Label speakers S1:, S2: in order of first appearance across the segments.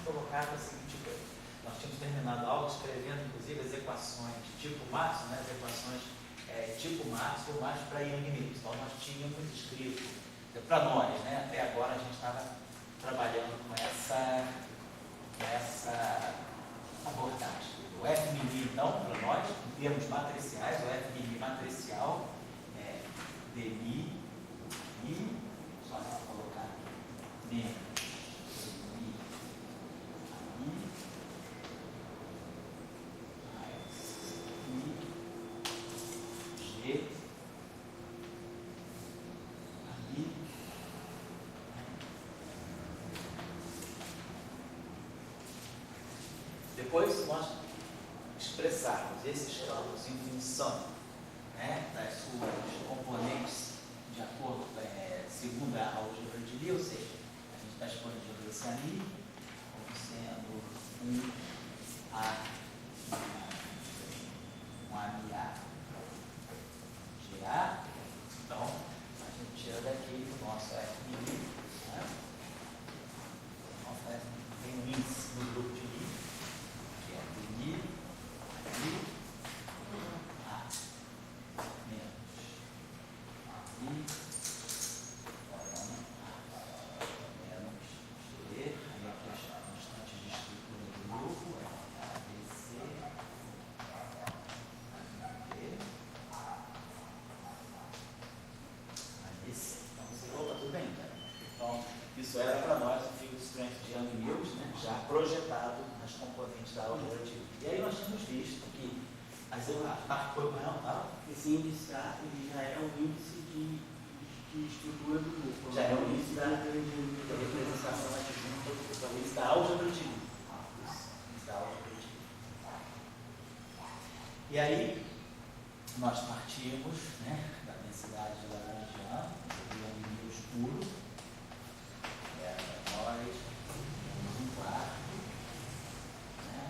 S1: colocado a seguinte coisa. Nós tínhamos terminado a aula escrevendo, inclusive, as equações tipo Maxwell, né, as equações tipo Maxwell, mas para Young Mills. Então, nós tínhamos escrito, para nós, né, até agora a gente estava trabalhando com essa abordagem. O F-mini, então, para nós, em termos matriciais, o F-mini matricial é dmi, só colocar menos G depois, se nós expressarmos esses campos em função, né, das suas componentes de acordo segundo a álgebra de Lie, ou seja, a gente está expandindo esse ali como sendo um A GA, então a gente tira daqui o nosso F-mini, né? Tem um índice no grupo de Lie, que é dmi aqui, A menos aqui, menos G, aí aqui as constantes de estrutura do grupo, é ABC, então você opa, tudo bem, cara? Então, isso era para nós o field strength de Young Mills, né, já projetado nas componentes da álgebra de Lie. E aí nós tínhamos visto que
S2: esse índice ele já é um índice de estrutura do grupo.
S1: Já é um índice da representação adjunta, o índice da álgebra de Lie. E aí, nós partimos, né, da densidade de Lagrangiano, do Young Mills puro, nós temos um quarto, né?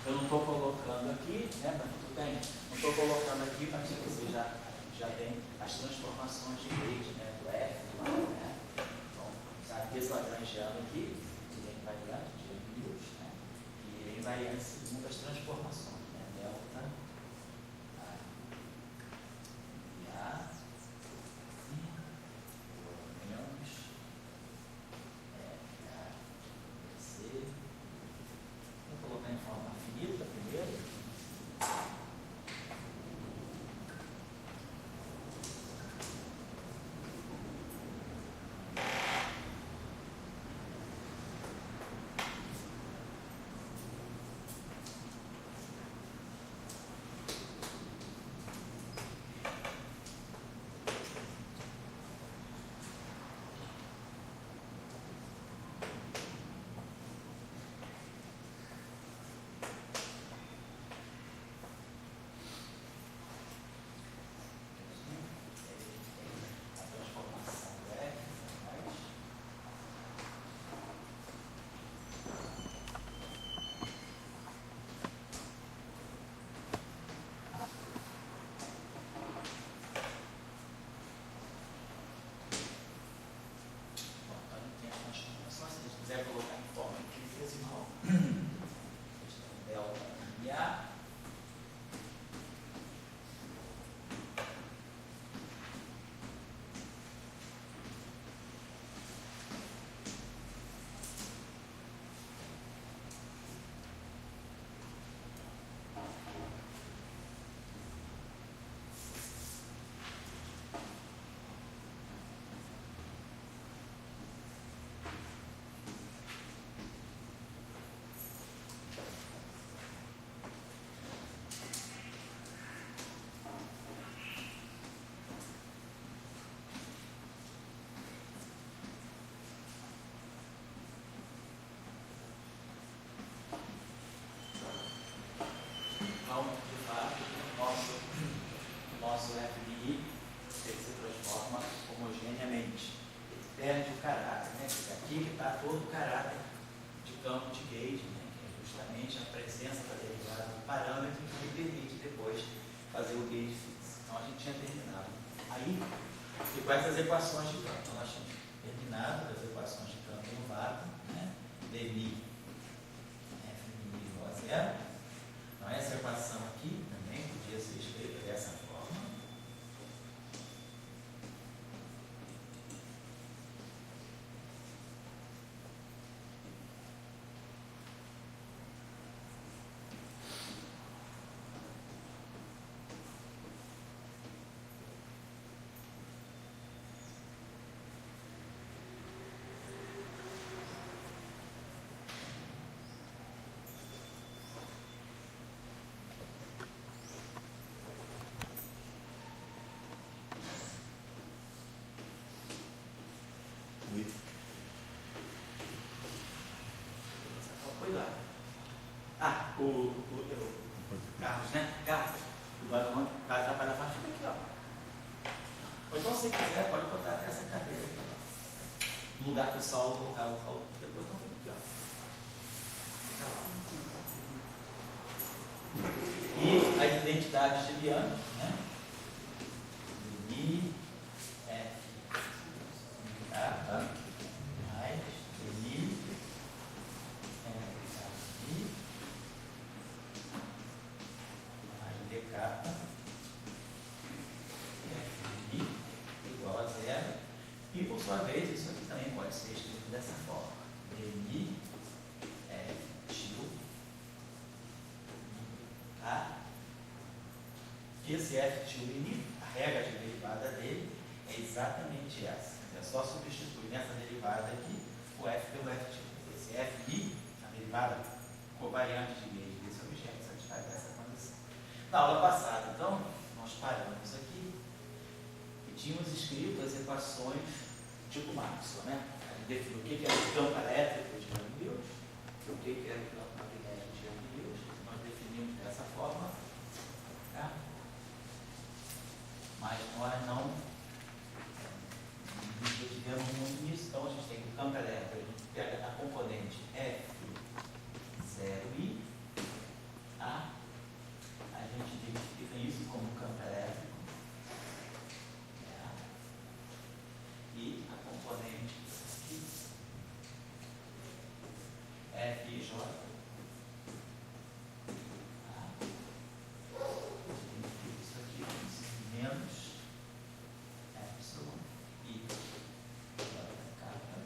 S1: Eu não estou colocando aqui, né, mas tudo bem, não estou colocando aqui, mas você já tem as transformações de rede, né, do F, do A, né? Então, sabe que esse Lagrangiano aqui, ele é invariante de Young Mills, né? E ele é invariante segundo as transformações, né? Delta e A menos C. Vou colocar em forma finita primeiro. Se quiser colocar em forma infinitesimal, delta e A. Então, de fato, o nosso FBI ele se transforma homogeneamente. Ele perde o caráter, né? Aqui está todo o caráter de campo de gauge, né? Que é justamente a presença da derivada do parâmetro que permite depois fazer o gauge fix. Então, a gente tinha terminado. Aí, E com essas equações de campo. Então, nós tínhamos terminado as equações de campo no vácuo, né? dmi f mini igual a zero. Então, essa equação aqui também podia ser escrita dessa forma. Cuidado. O Carlos, né? Carlos, o balão vai atrapalhar a parte aqui, ó. Ou então, se quiser, pode botar até essa cadeira aqui, ó. No lugar que o sol colocar o sol, depois não fica aqui, ó. E as identidades de Liano, né? I, F, K, mais, I, igual a zero. E por sua vez, isso aqui também pode ser escrito dessa forma. dmi f tio a. E esse f tio mini, a regra de derivada dele é exatamente essa. É só substituir nessa derivada aqui o f pelo f tio. Esse f i, a derivada covariante de meio desse objeto, satisfaz essa condição. Na aula passada, então, nós paramos aqui e tínhamos escrito as equações tipo Maxwell, né? A gente definiu o que era o campo elétrico de Young-Mills, o que era o campo magnético de Young-Mills, nós definimos dessa forma, tá? Mas nós não tivemos muito nisso, então a gente tem o campo elétrico, a gente pega a componente F0i, a gente identifica isso como campo elétrico, e a componente aqui, FJ, isso aqui como menos epsilon i kappa,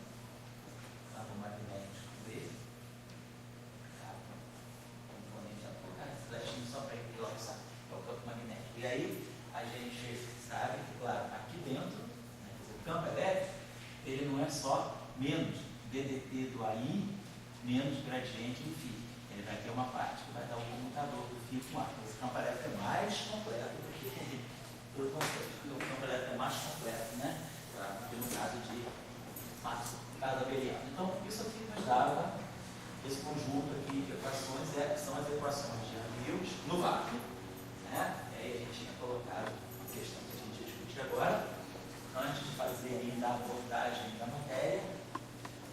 S1: campo magnético B, kappa, componente aplicado, flechinho só para enclosar, é o campo magnético. E aí a gente sabe que, claro, aqui dentro, né, o campo elétrico, ele não é só menos DDT do AI, menos gradiente do φ. Ele vai ter uma parte que vai dar um comutador do φ com A. Esse campo elétrico é mais completo do que o campo elétrico é mais completo, né? Do que no caso de Maxwell, no caso abeliano. Então, isso aqui nos dava esse conjunto aqui de equações, que são as equações de Young-Mills no vácuo, né? E aí a gente tinha colocado a questão que a gente discute agora, antes de fazer ainda a abordagem da matéria,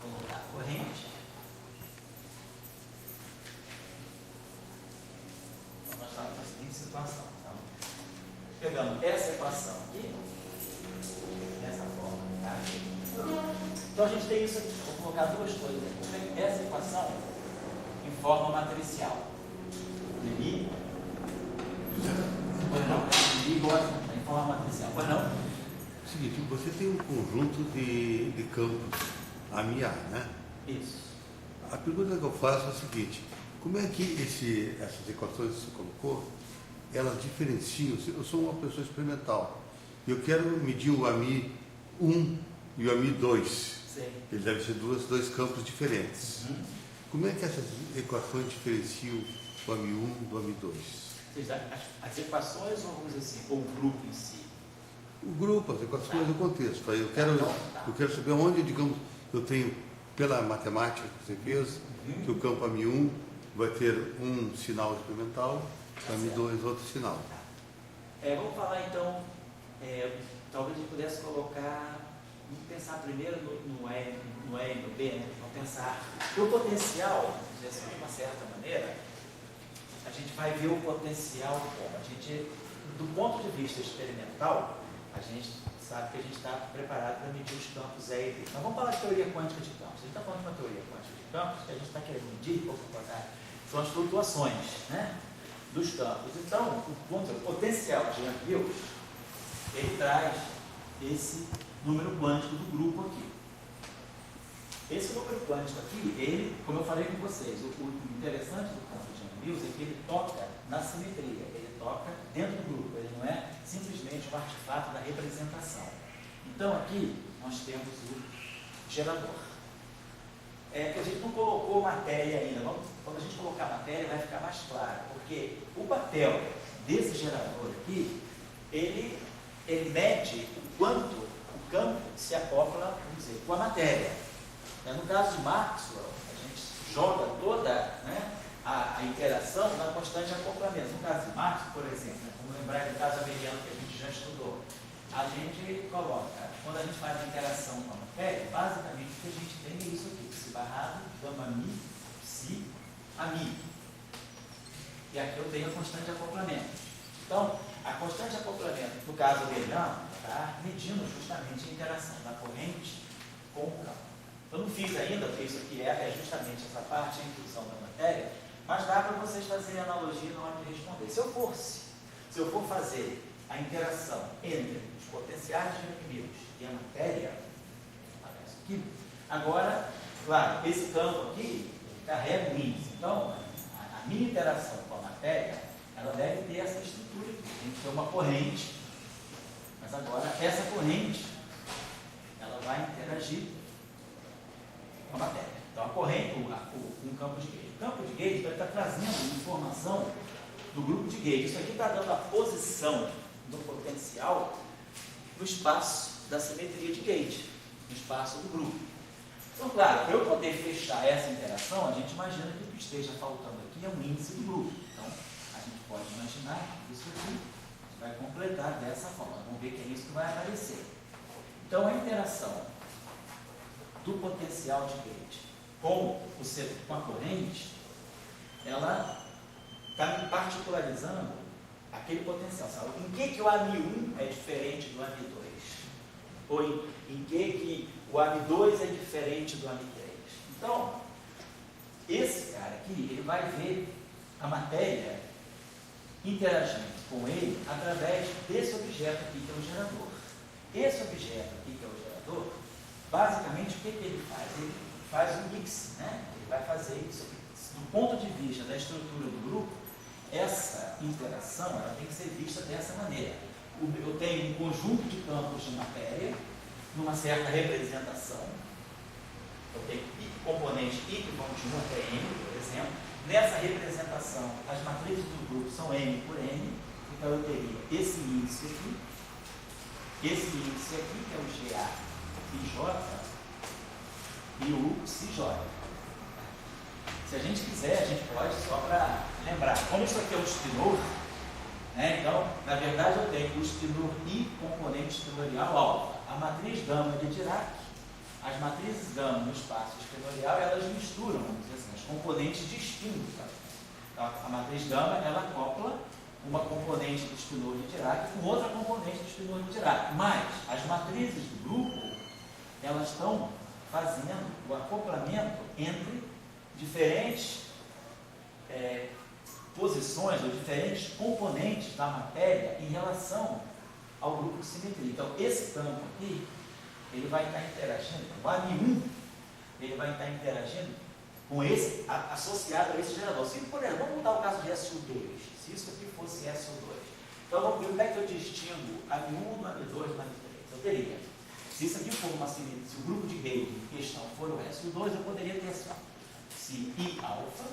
S1: colocar a corrente. Então, nós estamos na seguinte situação. Então, pegando essa equação aqui, dessa forma, tá? Então, a gente tem isso aqui. Vou colocar duas coisas aqui. Vou pegar essa equação em forma matricial. dmi igual a em forma matricial. Pois não?
S3: Seguinte, você tem um conjunto de campos AMI-A, né?
S1: Isso.
S3: A pergunta que eu faço é a seguinte: como é que essas equações que você colocou, elas diferenciam? Eu sou uma pessoa experimental, eu quero medir o AMI 1 e o AMI 2.
S1: Sim.
S3: Ele deve ser dois campos diferentes.
S1: Uhum.
S3: Como é que essas equações diferenciam o AMI 1 do AMI 2?
S1: As equações, ou vamos dizer assim, ou o grupo em si?
S3: O grupo, as equações, o contexto. Eu quero saber onde, digamos, eu tenho, pela matemática que você fez, que o campo AMI1 vai ter um sinal experimental, o AMI2 outro sinal.
S1: Vamos falar então, talvez a gente pudesse colocar, vamos pensar primeiro no E e no B, né? Vamos pensar o potencial, de uma certa maneira, a gente vai ver o potencial como? A gente, do ponto de vista experimental, a gente sabe que a gente está preparado para medir os campos E e B. Então vamos falar de teoria quântica de campos. A gente está falando de uma teoria quântica de campos que a gente está querendo medir, são as flutuações, né, dos campos. Então, o potencial de Young Mills, ele traz esse número quântico do grupo aqui. Esse número quântico aqui, ele, como eu falei com vocês, o interessante do campo de Young Mills é que ele toca na simetria, ele toca dentro do grupo, ele não é simplesmente um artefato da representação. Então aqui nós temos o gerador. A gente não colocou matéria ainda, quando a gente colocar matéria vai ficar mais claro, porque o papel desse gerador aqui, ele mede o quanto o campo se acopla, vamos dizer, com a matéria. No caso de Maxwell, a gente joga toda, né, a interação na constante de acoplamento. No caso de Maxwell, por exemplo, vamos lembrar do caso abeliano que a gente já estudou, a gente coloca, quando a gente faz a interação com a matéria, basicamente o que a gente tem é isso aqui, psi barrado, gama mi, psi, a mi. E aqui eu tenho a constante de acoplamento. Então, a constante de acoplamento, no caso abeliano, está medindo justamente a interação da corrente com o campo. Eu não fiz ainda, porque isso aqui é justamente essa parte, a inclusão da matéria, mas dá para vocês fazerem analogia na hora de responder. Se eu for fazer a interação entre os potenciais de Young Mills e a matéria, aparece aqui, agora, claro, esse campo aqui carrega um índice. Então, a minha interação com a matéria, ela deve ter essa estrutura aqui. Tem que ter uma corrente, mas agora essa corrente, ela vai interagir com a matéria. Então, a corrente, um campo de gauge. O campo de gauge vai estar trazendo informação do grupo de gauge. Isso aqui está dando a posição do potencial no espaço da simetria de gauge, no espaço do grupo. Então, claro, para eu poder fechar essa interação, a gente imagina que o que esteja faltando aqui é um índice do grupo. Então, a gente pode imaginar isso aqui vai completar dessa forma. Vamos ver que é isso que vai aparecer. Então, a interação do potencial de gauge com a corrente, ela está particularizando aquele potencial. Sabe? Em que o AMI1 é diferente do AMI2? Ou em que o AMI2 é diferente do AMI3? Então, esse cara aqui, ele vai ver a matéria interagindo com ele através desse objeto aqui, que é o gerador. Esse objeto aqui, que é o gerador, basicamente, o que ele faz? Ele faz um mix, né? Ele vai fazer isso aqui. Do ponto de vista da estrutura do grupo, essa interação ela tem que ser vista dessa maneira. Eu tenho um conjunto de campos de matéria, numa certa representação. Eu tenho componentes I que vão de 1 até N, por exemplo. Nessa representação, as matrizes do grupo são M por N. Então, eu teria esse índice aqui, que é o GA e J, e o CJ. Se a gente quiser, a gente pode, só para lembrar, como isso aqui é o spinor, né? Então, na verdade, eu tenho o spinor I, componente spinorial alfa. A matriz gama de Dirac, as matrizes gama no espaço spinorial, elas misturam, vamos dizer assim, as componentes de spin. Tá? Então, a matriz gama, ela acopla uma componente do spinor de Dirac com outra componente do spinor de Dirac. Mas, as matrizes do grupo, elas estão fazendo o acoplamento entre diferentes posições ou diferentes componentes da matéria em relação ao grupo de simetria. Então, esse campo aqui, ele vai estar interagindo, o AMI1, ele vai estar interagindo com esse, associado a esse gerador. Se, por exemplo, vamos mudar o caso de SU2, se isso aqui fosse SU2. Então, vamos ver como é que eu distingo AMI1 do AMI2 do AMI3. Eu teria, se isso aqui for uma simetria, se o grupo de gauge em questão for o SU2, eu poderia ter assim, se I alfa,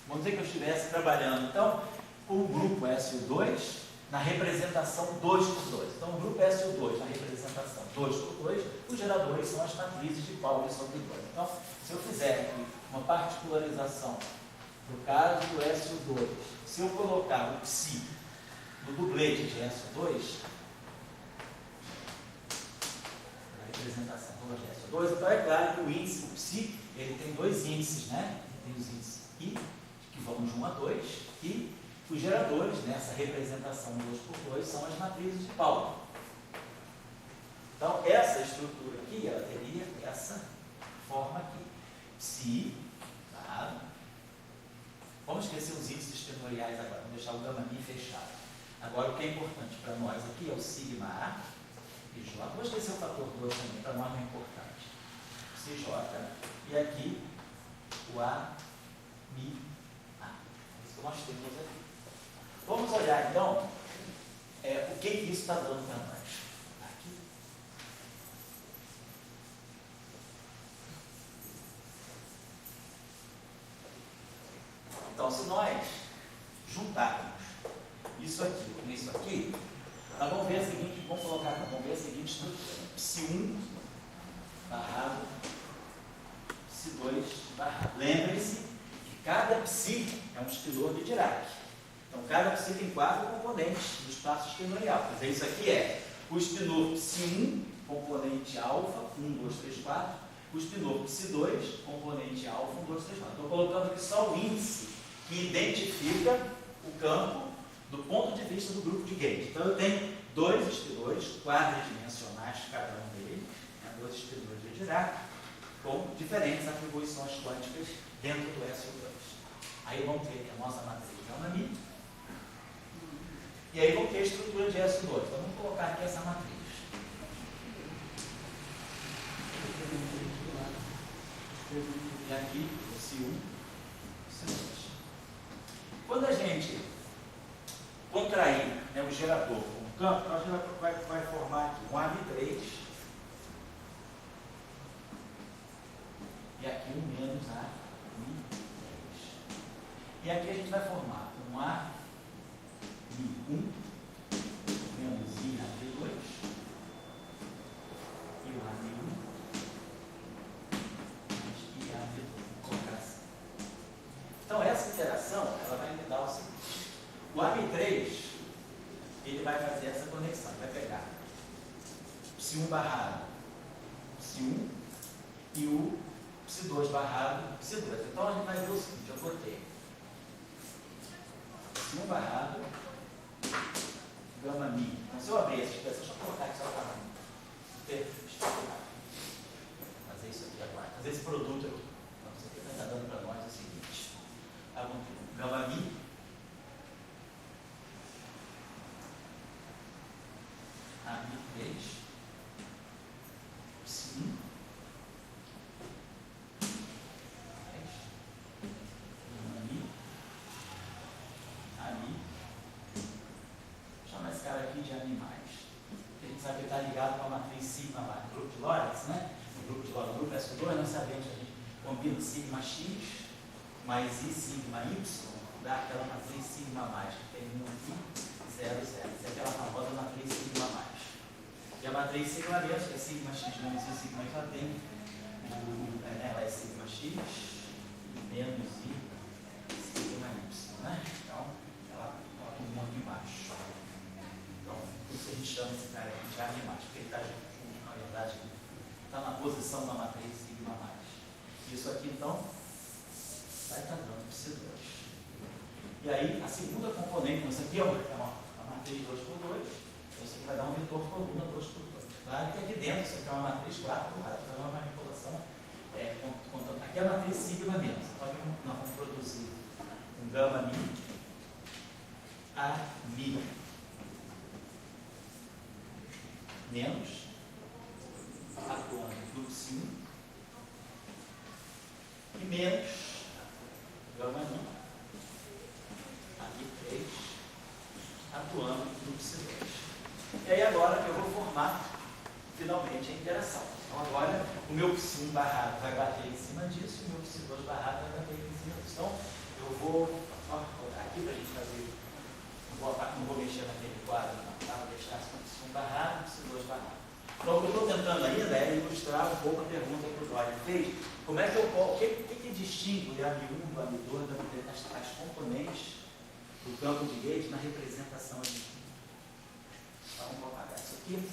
S1: vamos dizer que eu estivesse trabalhando, então, com o grupo SU2 na representação 2 por 2. Então, o grupo SU2 na representação 2 por 2, os geradores são as matrizes de Pauli sobre 2. Então, se eu fizer aqui uma particularização do caso do SU2, se eu colocar o psi no dublete de SU2, na representação do SU2, então é claro que o índice, o psi, ele tem dois índices, né? Tem os índices I, que vão de 1 a 2, e os geradores, nessa representação 2 por 2, são as matrizes de Pauli. Então, essa estrutura aqui, ela teria essa forma aqui. Psi, tá? Vamos esquecer os índices extratoriais agora, vamos deixar o gama mi fechado. Agora, o que é importante para nós aqui é o sigma A e J. Vou esquecer o fator 2 também, para nós não é importante. CJ, e aqui o A, Mi, A. É isso que nós temos aqui. Vamos olhar, então, o que isso está dando para nós. Aqui. Então, se nós juntarmos isso aqui com isso aqui, nós vamos ver a seguinte, vamos ver a seguinte estrutura. Psi1 barrado Psi2 barrado. Lembre-se que cada psi é um estilor de Dirac. Então, cada psi tem 4 componentes do espaço estilorial. Quer dizer, isso aqui é o espinor Psi1, componente alfa, 1, 2, 3, 4. O espinor Psi2, componente alfa, 1, 2, 3, 4. Estou colocando aqui só o índice que identifica o campo do ponto de vista do grupo de Gauge. Então, eu tenho 2 espinores quadridimensionais, cada um deles, 2 espinores de Dirac, com diferentes atribuições quânticas dentro do SO2. Aí vamos ter a nossa matriz gama mi, e aí vamos ter a estrutura de SO2. Então, vamos colocar aqui essa matriz. E aqui, o Si1, Si2. Quando a gente contrair, né, o gerador com o campo, a gente vai formar aqui um AB3 e aqui um menos AB3. E aqui a gente vai formar um AB1 menos IAB2 e o AB1 mais IAB2. Colocar assim. Então, essa interação ela vai me dar o seguinte. O AB3, ele vai fazer essa conexão, vai pegar Psi1 barrado Psi1 e o Psi2 barrado Psi2. Então a gente vai ver o seguinte, eu botei Psi1 barrado gama mi. Então se eu abrir essa expressão, deixa eu colocar aqui só para fazer isso aqui agora, fazer esse produto aqui. Então isso aqui vai estar dando para nós o seguinte, gama mi AB3 Psi1 mais gama mi ami. Chama esse cara aqui de animais. Porque a gente sabe que está ligado com a matriz sigma lá, no grupo de Lorentz, né? No grupo de Lorentz, no grupo SO2, nós sabemos que a gente combina sigma x mais i sigma y, dá aquela matriz sigma mais, que tem 1, 0, 0. Isso é aquela famosa matriz sigma mais. E a matriz sigma menos, que é sigma x menos i sigma y, ela tem, ela é sigma x menos i sigma y, né? Então, ela coloca um monte embaixo. Então, por isso a gente chama esse cara aqui de animais, porque ele está junto, na verdade, está na posição da matriz sigma mais. Isso aqui, então, vai estar dando Psi2. E aí, a segunda componente, isso aqui é uma matriz 2 por 2, então isso aqui vai dar um vetor coluna 2 por 2. Claro que aqui dentro, isso aqui é uma matriz 4 por 4, então é uma manipulação, aqui é a matriz sigma menos. Então aqui nós vamos produzir um gama mi, a mi menos, atuando no Psi1, e menos gama mi, aqui 3, atuando no Psi2. E aí agora eu vou formar finalmente a interação. Então agora o meu Psi1 barrado vai bater em cima disso e o meu Psi2 barrado vai bater em cima disso. Então eu vou colocar aqui para a gente fazer, não vou mexer naquele quadro, não, tá? Vou deixar assim, Psi1 barrado e Psi2 barrado. Então o que eu estou tentando ainda é ilustrar um pouco a pergunta que o Dória fez. Como é que eu posso, o que distingue o AB1 do AB2 as componentes do campo de Gauge na representação aqui? Então vamos apagar isso aqui.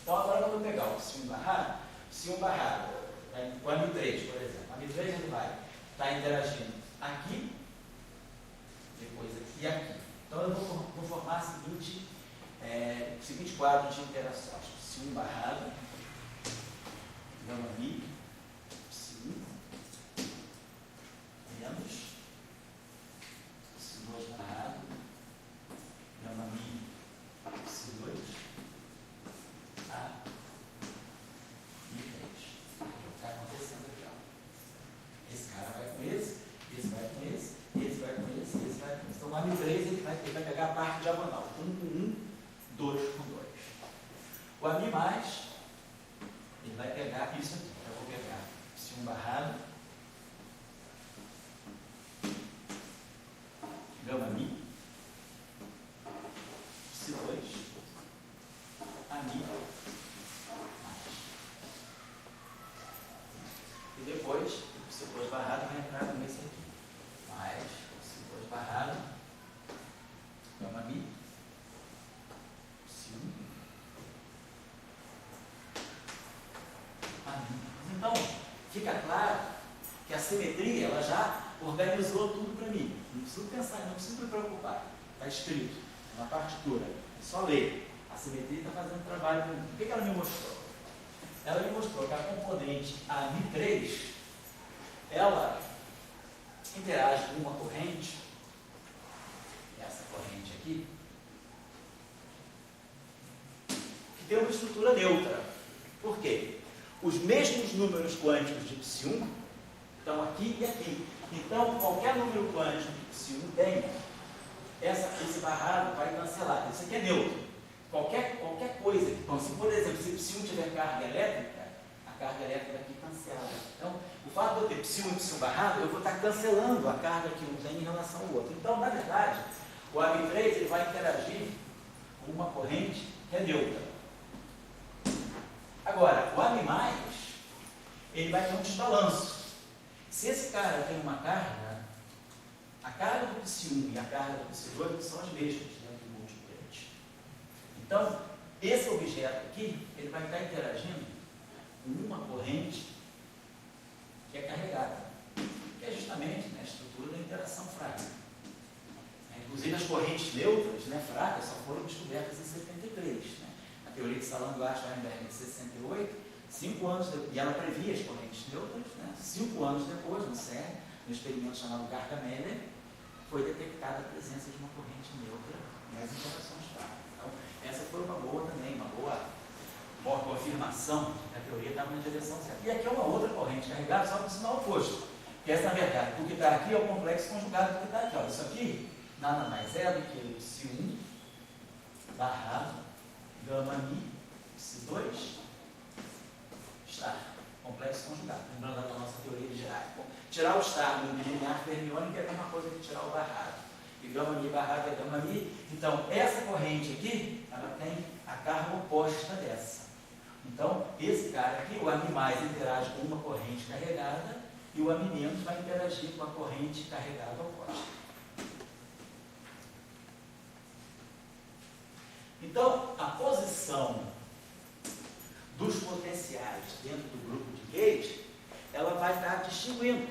S1: Então agora eu vou pegar o Psi1 barrado, o AB3, por exemplo. O AB3 ele vai estar interagindo aqui, depois aqui e aqui. Então eu vou formar a seguinte o seguinte quadro de interações: psi1 barrado, gama mi, psi1, menos, psi2 barrado, gama mi, psi2, a mi 3. O que está acontecendo aqui? Ó. Esse cara vai com esse vai com esse vai com esse vai com esse. Então, o ami 3 ele vai pegar a parte diagonal: 1 com 1, 2 com 2. O ami mais, ele vai pegar isso aqui. Eu vou pegar psi1 barrado, gama mi, psi2, ami mais. E depois, o psi2 barrado vai entrar com esse aqui. Mais psi2 barrado, gama mi, psi1, ami. Então, fica claro que a simetria, ela já organizou tudo para mim. Não preciso pensar, não preciso me preocupar. Está escrito na partitura. É só ler. A simetria está fazendo trabalho para mim. O que ela me mostrou? Ela me mostrou que a componente ami3, ela interage com uma corrente, essa corrente aqui, que tem uma estrutura neutra. Por quê? Os mesmos números quânticos de psi1 estão aqui e aqui. Então, qualquer número quântico de psi1 tem, esse barrado vai cancelar. Isso aqui é neutro. Qualquer coisa. Então, se, por exemplo, se psi1 tiver carga elétrica, a carga elétrica aqui cancela. Então, o fato de eu ter psi1 e psi1 barrado, eu vou estar cancelando a carga que um tem em relação ao outro. Então, na verdade, o ami3 ele vai interagir com uma corrente que é neutra. Agora, o ami+, ele vai ter um desbalanço. Se esse cara tem uma carga, a carga do psi1 e a carga do psi2 são as mesmas dentro do multiplicante. Então, esse objeto aqui, ele vai estar interagindo com uma corrente que é carregada, que é justamente a estrutura da interação fraca. Inclusive, as correntes neutras, fracas, só foram descobertas em 73. A teoria de Salant-Weinberg de 68, 5 anos depois, e ela previa as correntes neutras, 5 anos depois, no CERN, no experimento chamado Garca-Miller, foi detectada a presença de uma corrente neutra nas interações fracas. Então, essa foi uma boa também, uma boa confirmação que a teoria estava na direção certa. E aqui é uma outra corrente carregada, só com o sinal oposto. Que essa, na verdade, o que está aqui é o complexo conjugado do que está aqui. Olha, isso aqui nada mais é do que o psi1 barrado gama mi psi2 estar. Complexo conjugado. Lembrando da nossa teoria de Dirac. Tirar o estar do linear fermiônico é a mesma coisa que tirar o barrado. E gama mi barrado é gama mi. Então, essa corrente aqui, ela tem a carga oposta dessa. Então, esse cara aqui, o ami+, interage com uma corrente carregada e o ami- vai interagir com a corrente carregada oposta. Então, a posição dos potenciais dentro do grupo de gauge, ela vai estar distinguindo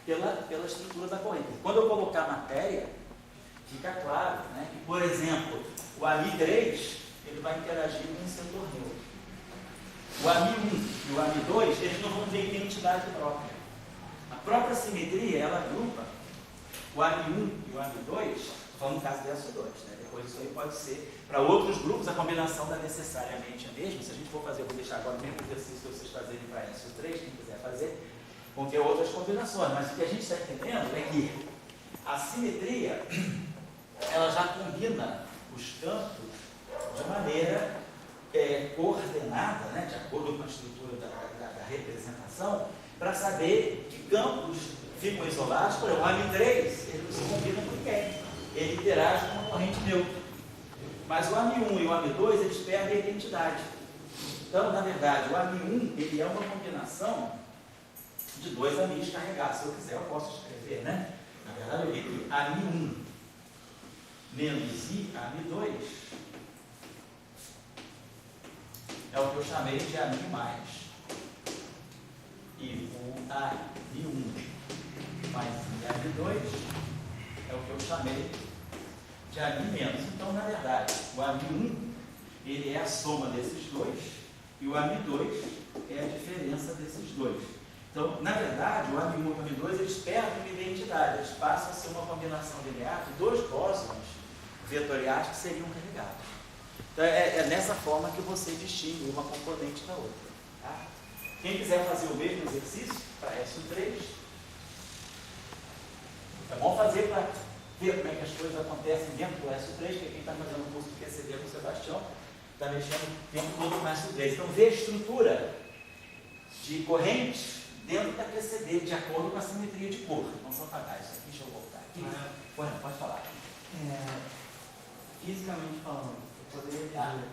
S1: pela estrutura da corrente. Quando eu colocar matéria, fica claro, que, por exemplo, o ami3, ele vai interagir com um setor neutro. O ami1 e o ami2, eles não vão ter identidade própria. A própria simetria, ela agrupa o ami1 e o ami2, falando no caso do SO2, depois isso aí pode ser, para outros grupos, a combinação não é necessariamente a mesma. Se a gente for fazer, eu vou deixar agora o mesmo exercício que vocês fazerem para SO3, quem quiser fazer, vão ter outras combinações, mas o que a gente está entendendo é que a simetria, ela já combina os campos de maneira coordenada, de acordo com a estrutura da representação, para saber que campos ficam isolados. Por exemplo, o ami3, ele não se combina com ninguém, ele interage com uma corrente neutra. Mas o ami1 e o ami2, eles perdem a identidade. Então, na verdade, o ami1, ele é uma combinação de dois amis carregados. Se eu quiser, eu posso escrever, Na verdade, eu li ami1 menos i ami2 é o que eu chamei de ami+. E o ami1 mais i ami2 é o que eu chamei de ami-. Então, na verdade, o ami1 ele é a soma desses dois, e o AMI2 é a diferença desses dois. Então, na verdade, o AMI1 e o AMI2, eles perdem uma identidade, eles passam a ser uma combinação linear de dois bósons vetoriais que seriam carregados. Então, é nessa forma que você distingue uma componente da outra. Tá? Quem quiser fazer o mesmo exercício para SO3, é bom fazer para ver como é que as coisas acontecem dentro do SO3, que quem está fazendo o curso de QCD com o Sebastião está mexendo o tempo todo com o SO3. Então, ver a estrutura de correntes dentro da QCD, de acordo com a simetria de cor. Vamos apagar isso aqui, deixa eu voltar aqui. Pode falar.
S2: Fisicamente falando, eu poderia dizer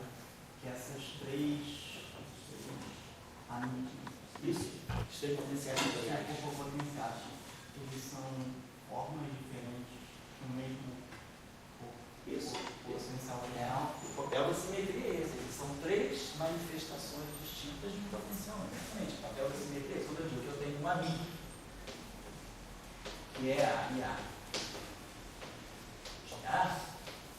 S2: que essas três
S1: Isso, três potenciais vetoriais.
S2: potenciais, eles são formas diferentes no mesmo potencial real.
S1: O papel da simetria é esse. Eles são três manifestações distintas de um potencial. Exatamente. O papel da simetria é tudo aquilo que eu tenho uma Mi, que é a IA.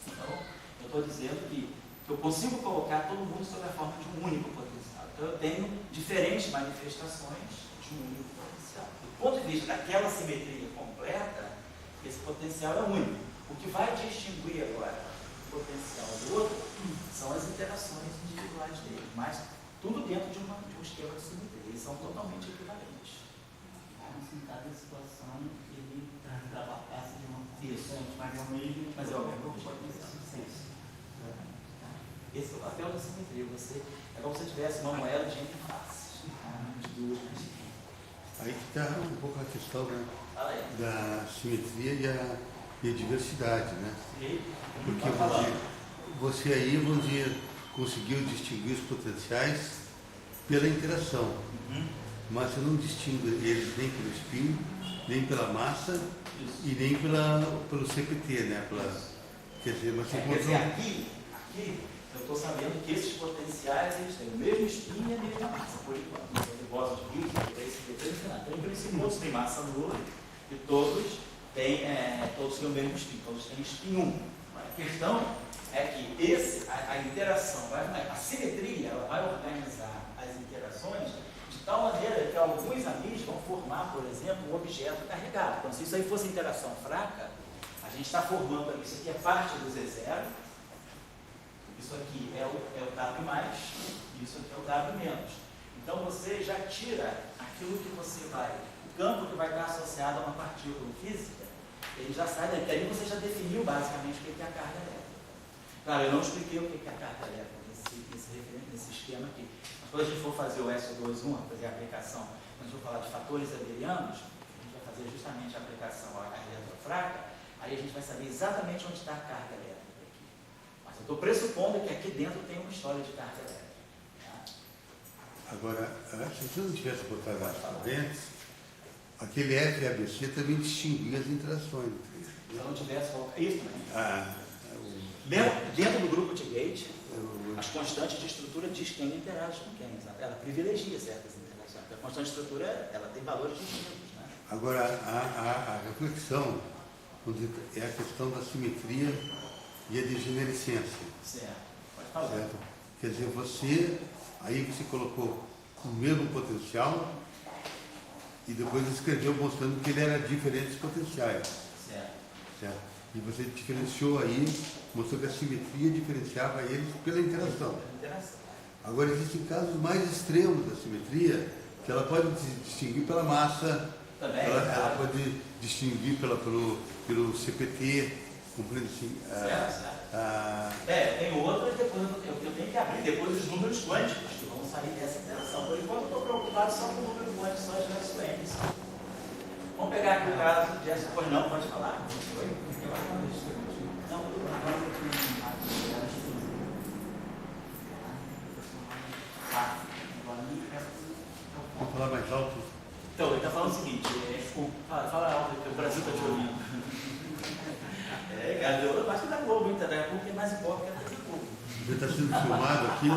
S1: Então, eu estou dizendo que eu consigo colocar todo mundo sob a forma de um único potencial. Então, eu tenho diferentes manifestações de um único potencial. Do ponto de vista daquela simetria completa, esse potencial é único. O que vai distinguir agora o potencial do outro são as interações individuais dele, mas tudo dentro de um esquema de simetria. Eles são totalmente equivalentes.
S2: Em cada situação, ele trabalha de uma forma
S1: Isso.
S2: diferente, mas é o mesmo
S1: potencial. Esse é o papel da simetria. É como se você tivesse uma moeda de entre faces. De duas.
S3: Aí que está um pouco a questão, né,
S1: Fala aí.
S3: da simetria e a diversidade, né? Porque
S1: Tá
S3: você aí, vamos dizer, conseguiu distinguir os potenciais pela interação, mas você não distingue eles nem pelo spin, nem pela massa
S1: Isso.
S3: e nem pelo CPT, né? Quer dizer, mas você
S1: Quer dizer, aqui eu estou sabendo que esses potenciais eles têm o mesmo spin e a mesma massa, por enquanto. Você gosta de Higgs, então, em princípio, todos têm massa nula e todos têm o mesmo spin, todos têm spin 1. A questão é que a interação, a simetria, ela vai organizar as interações de tal maneira que alguns AMIs vão formar, por exemplo, um objeto carregado. Então, se isso aí fosse interação fraca, a gente está formando aqui, isso aqui é parte do Z0, isso aqui é o W+, e isso aqui é o W-. Então, você já tira aquilo que você vai, o campo que vai estar associado a uma partícula física, ele já sai daí, porque aí você já definiu basicamente o que é a carga elétrica. Claro, eu não expliquei o que é a carga elétrica nesse esquema aqui. Mas quando a gente for fazer o SO2.1, fazer a aplicação, quando a gente for falar de fatores abelianos, a gente vai fazer justamente a aplicação à carga eletrofraca, aí a gente vai saber exatamente onde está a carga elétrica aqui. Mas eu estou pressupondo que aqui dentro tem uma história de carga elétrica. Tá?
S3: Agora, se você não tivesse botado as correntes, aquele FABC também distinguia as interações.
S1: Se eu não tivesse colocado isso, né? Dentro do grupo de Gate, as constantes de estrutura diz quem interage com quem. Ela privilegia certas interações. A constante de estrutura ela tem valores distintos. Né?
S3: Agora, a reflexão é a questão da simetria e a degenerescência.
S1: Certo. Pode falar.
S3: Certo? Quer dizer, aí você colocou o mesmo potencial e depois escreveu mostrando que ele era diferentes potenciais. Certo? E você diferenciou aí, mostrou que a simetria diferenciava eles pela interação. Agora, existem casos mais extremos da simetria, que ela pode distinguir pela massa,
S1: também,
S3: ela pode distinguir pelo CPT, compreende assim?
S1: Tem outras, depois eu tenho que abrir depois os números quânticos que vão sair dessa interação. Por enquanto, eu estou preocupado só com o número quântico, só as reações. Vamos pegar aqui o caso de essa. Pois não, pode falar. Não,
S3: Vamos falar mais alto?
S1: então, ele está falando o seguinte, fala alto, que o Brasil está te ouvindo. Cara, eu acho que da Globo, hein? Da Globo tem mais ibope que a da Globo.
S3: Você está sendo filmado aqui?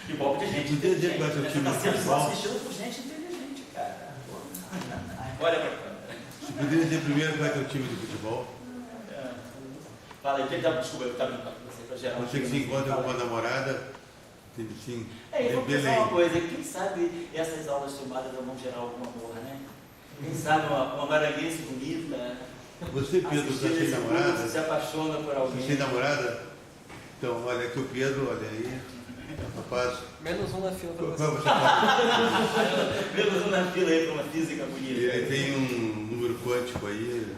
S1: Ibope de gente inteligente. Está sendo assistido por gente inteligente, cara. Olha para cá.
S3: Você poderia dizer primeiro qual é o time de futebol?
S1: Fala aí, desculpa, eu estava brincando com você para gerar
S3: Você que se encontra com a namorada, sim,
S1: eu vou pensar uma coisa, quem sabe essas aulas filmadas vão gerar algum amor, né? Quem sabe uma maranhense bonita.
S3: Você, Pedro, está sem namorada?
S1: Se apaixona por alguém.
S3: Sem namorada? Então, olha aqui o Pedro, olha aí. Rapaz.
S4: Menos um na fila para você.
S1: Menos um na fila aí para uma física bonita.
S3: Ele tem um número quântico aí.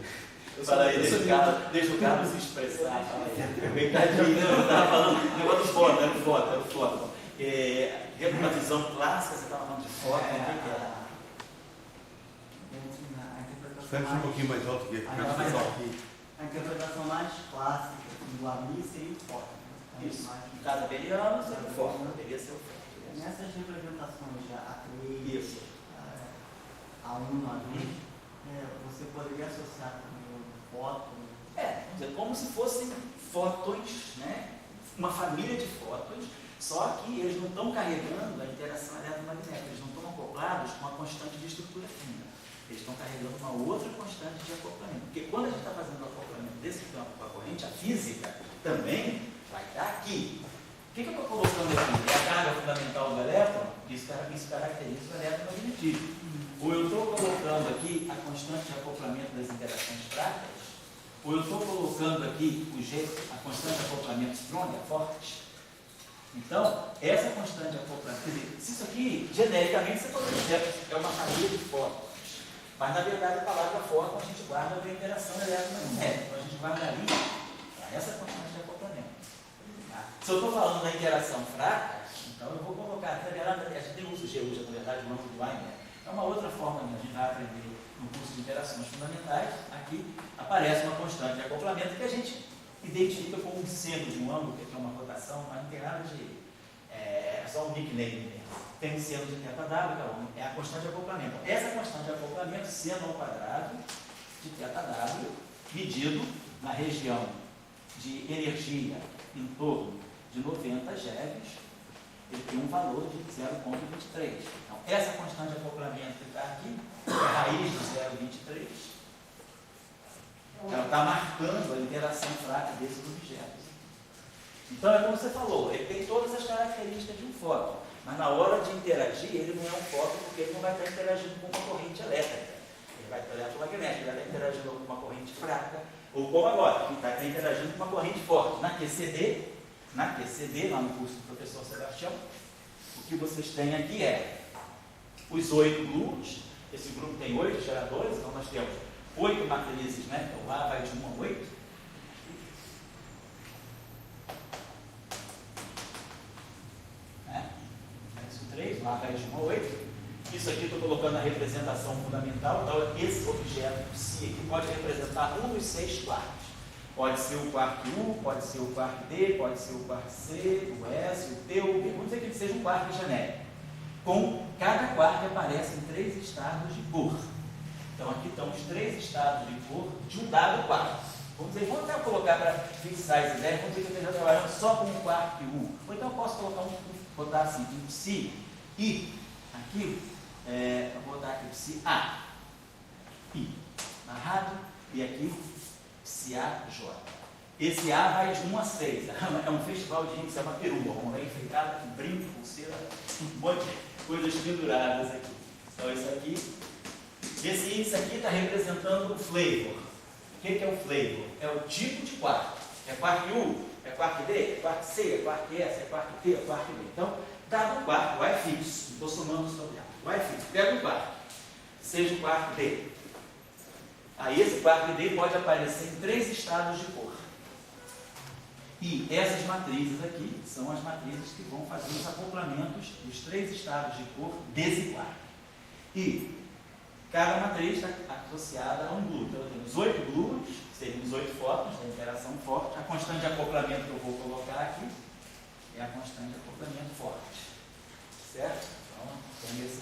S1: Fala aí, deixa o Carlos se expressar. Coitadinho, eu estava falando, negócio de foto, era foto. Uma visão clássica, você estava falando de foto, o que era?
S3: Espera um pouquinho mais alto que aqui.
S2: A interpretação mais clássica do Ami seria o foco.
S1: Isso. No caso abeliano, seria o foco. Deveria ser o foco.
S2: Nessas representações A3,
S1: Isso.
S2: A1, A2, você poderia associar também o fóton?
S1: Vamos dizer, como se fossem fótons, né? Uma família de fótons, só que eles não estão carregando a interação eletromagnética, eles não estão acoplados com a constante de estrutura fina. Eles estão carregando uma outra constante de acoplamento. Porque quando a gente está fazendo o acoplamento desse campo com a corrente, a física também vai estar aqui. O que eu estou colocando aqui? É a carga fundamental do elétron? Isso caracteriza o eletromagnetismo. Ou eu estou colocando aqui a constante de acoplamento das interações fracas, ou eu estou colocando aqui a constante de acoplamento strong, a forte. Então, essa constante de acoplamento, quer dizer, se isso aqui, genericamente, você pode dizer, é uma família de fótons. Mas, na verdade, a palavra fóton a gente guarda para a interação eletromagnética. Então, a gente guardaria essa constante de acoplamento. Tá? Se eu estou falando da interação fraca, então eu vou colocar, a gente tem uso de GU, na verdade, o ângulo do Weinberg. É uma outra forma que a gente vai aprender no curso de interações fundamentais. Aqui aparece uma constante de acoplamento que a gente identifica como um seno de um ângulo, que é uma rotação, mas não tem nada de... É só um nickname mesmo. Tem um seno de θW, que é a constante de acoplamento. Essa constante de acoplamento, seno ao quadrado de θW, medido na região de energia em torno de 90 GeVs, ele tem um valor de 0,23. Então, essa constante de acoplamento que está aqui, é a raiz de 0,23, ela está marcando a interação fraca desses objetos. Então, é como você falou, ele tem todas as características de um fóton, mas na hora de interagir, ele não é um fóton porque ele não vai estar interagindo com uma corrente elétrica. Ele vai estar eletromagnético, ele vai estar interagindo com uma corrente fraca, ou como agora, que está interagindo com uma corrente forte. Na QCD, lá no curso do professor Sebastião, o que vocês têm aqui é os 8 grupos. Esse grupo tem 8 geradores, então nós temos 8 matrizes, né? Então lá vai de 1 a 8. Isso 3, lá vai de 1 a 8. Isso aqui eu estou colocando a representação fundamental. Então esse objeto psi aqui pode representar um dos 6 quartos. Pode ser o quark U, pode ser o quark D, pode ser o quark C, o S, o T, o B. Vamos dizer que ele seja um quark genérico. Com cada quark aparecem 3 estados de cor. Então aqui estão os 3 estados de cor de um dado quark. Vamos até colocar para fixar essa ideia, vamos dizer que eu esteja trabalhando só com um quark U. Ou então eu posso colocar botar assim, um psi I. Aqui, eu vou botar aqui psi A. I. Amarrado. E aqui psi A J. Esse A vai de 1 a 6. É um festival de gente, é uma perua. Vamos lá, enfeitada com brinco, pulseira, um monte de coisas penduradas aqui. Então, isso aqui. Esse índice aqui está representando o flavor. O que é o flavor? É o tipo de quark. É quark U, é quark D, é quark C, é quark S, é quark T, é quark B. Então, dado o quark, o A é fixo. Estou somando sobre A. O A é fixo. Pega o quark. Seja o quark D. Aí esse quark D pode aparecer em 3 estados de cor. E essas matrizes aqui são as matrizes que vão fazer os acoplamentos dos 3 estados de cor desse quark. E cada matriz está associada a um glue. Então, temos 8 glues, que seriam os 8 fótons da interação forte. A constante de acoplamento que eu vou colocar aqui é a constante de acoplamento forte. Certo? Então, tem esse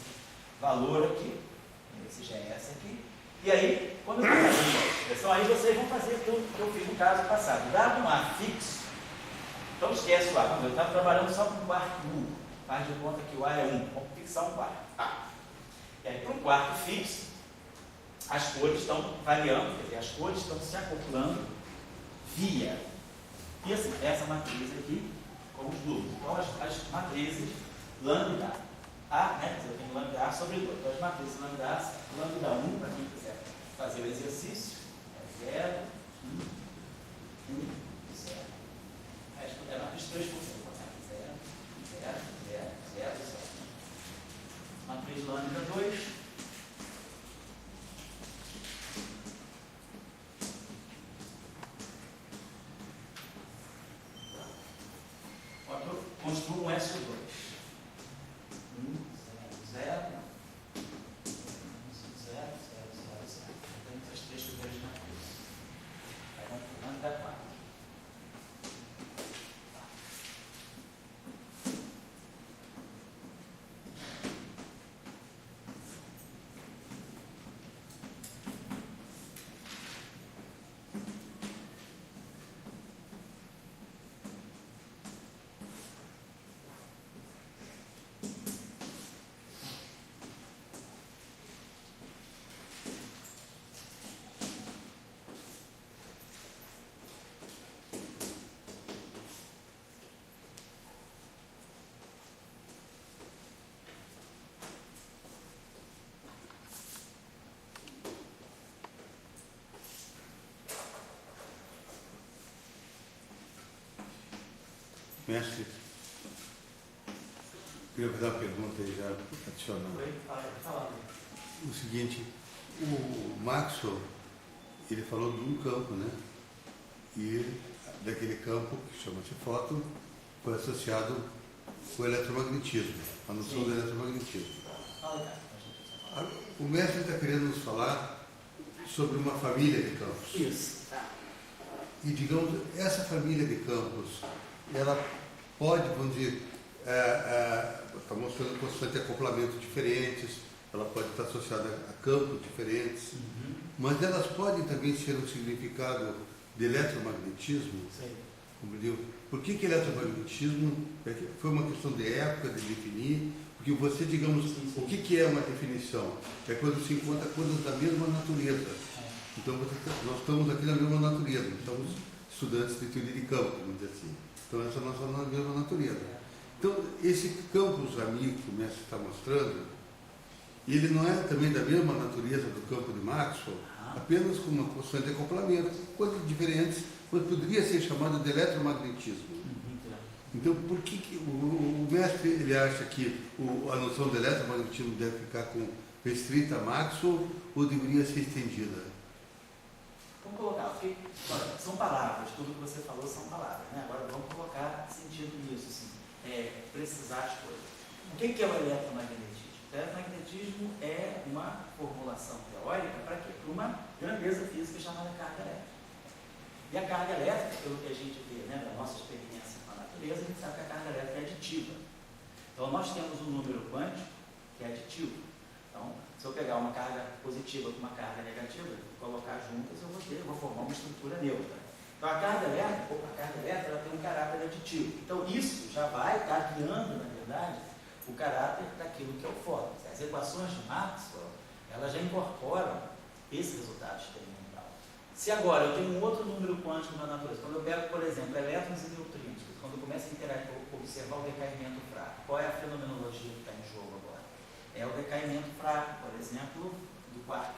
S1: valor aqui, esse GS aqui. E aí, quando eu fazer a expressão, aí vocês vão fazer tudo que eu fiz no caso passado. Dado um A fixo, então esquece o A. Eu estava trabalhando só com o quark U. Faz de conta que o A é 1. Vamos fixar um quark A. E aí, para um quark fixo, as cores estão variando, quer dizer, as cores estão se acoplando via E assim, essa matriz aqui, com os duplos. Então, as matrizes lambda A, né? Eu tenho lambda A sobre 2. Então, as matrizes lambda 1, para quem quiser fazer o exercício, é 0, 1, 1, 0. É matriz 3%. 0, 0, 0, 0, 0. Matriz lambda 2. Construa um S2. 1, 0, 0, 0, 0, 0, 0. Tem essas três primeiras matrizes. Aí vamos para o 4.
S3: Mestre, queria fazer uma pergunta aí já adicionando. O seguinte, o Maxwell, ele falou de um campo, né? E daquele campo, que chama-se fóton, foi associado com o eletromagnetismo, a noção do eletromagnetismo. O mestre está querendo nos falar sobre uma família de campos.
S1: Isso.
S3: E, digamos, essa família de campos, ela pode, vamos dizer, está mostrando constante acoplamento diferentes, ela pode estar associada a campos diferentes, mas elas podem também ser um significado de eletromagnetismo.
S1: Sim.
S3: Compreendeu? Por que eletromagnetismo foi uma questão de época, de definir? Porque você, digamos, o que é uma definição? É quando se encontra coisas da mesma natureza. Então, nós estamos aqui na mesma natureza, estamos estudantes de teoria de campo, vamos dizer assim. Então, nós estamos na mesma natureza. Então, esse campus amigo que o mestre está mostrando, ele não é também da mesma natureza do campo de Maxwell, apenas com uma constante de acoplamento, coisas diferentes, mas poderia ser chamado de eletromagnetismo. Então, por que o mestre ele acha que a noção de eletromagnetismo deve ficar restrita a Maxwell ou deveria ser estendida?
S1: Vamos colocar, porque são palavras, tudo que você falou são palavras, né? Agora vamos colocar sentido nisso, assim, precisar as coisas. O que é o eletromagnetismo? O eletromagnetismo é uma formulação teórica para quê? Para uma grandeza física chamada carga elétrica. E a carga elétrica, pelo que a gente vê, né, da nossa experiência com a natureza, a gente sabe que a carga elétrica é aditiva. Então nós temos um número quântico que é aditivo. Então, se eu pegar uma carga positiva com uma carga negativa, colocar juntas, eu vou formar uma estrutura neutra. Então, a carga elétrica ela tem um caráter aditivo. Então, isso já vai estar guiando, na verdade, o caráter daquilo que é o fóton. As equações de Maxwell, elas já incorporam esse resultado experimental. Se agora eu tenho um outro número quântico na natureza, quando eu pego, por exemplo, elétrons e neutrinos, quando eu começo a interagir, observar o decaimento fraco, qual é a fenomenologia que está em jogo agora? É o decaimento fraco, por exemplo, do quark,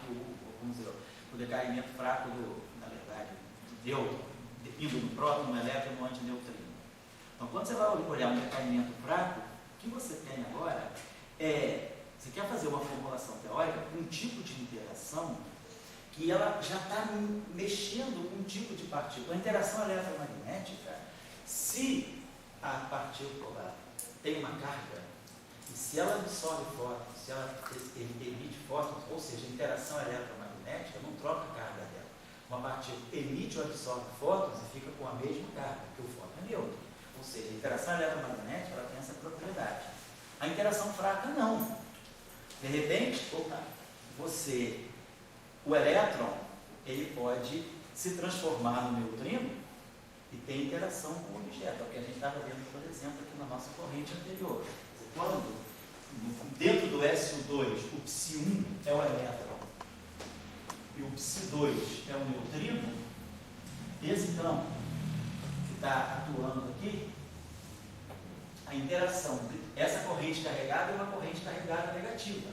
S1: vamos dizer, o decaimento fraco na verdade, indo do próton, no elétron, no antineutrino. Então, quando você vai olhar um decaimento fraco, o que você tem agora você quer fazer uma formulação teórica com um tipo de interação que ela já está mexendo com um tipo de partícula. A interação eletromagnética, se a partícula tem uma carga, e se ela absorve fótons, se ela emite fótons, ou seja, a interação eletromagnética não troca a carga dela. Uma partícula emite ou absorve fótons e fica com a mesma carga, porque o fóton é neutro. Ou seja, a interação eletromagnética ela tem essa propriedade. A interação fraca não. De repente, o elétron, ele pode se transformar no neutrino e ter interação com o objeto. É o que a gente estava vendo, por exemplo, aqui na nossa corrente anterior. Quando, dentro do SO2, o Psi1 é o elétron e o Psi2 é o neutrino, esse campo que está atuando aqui, a interação, essa corrente carregada é uma corrente carregada negativa.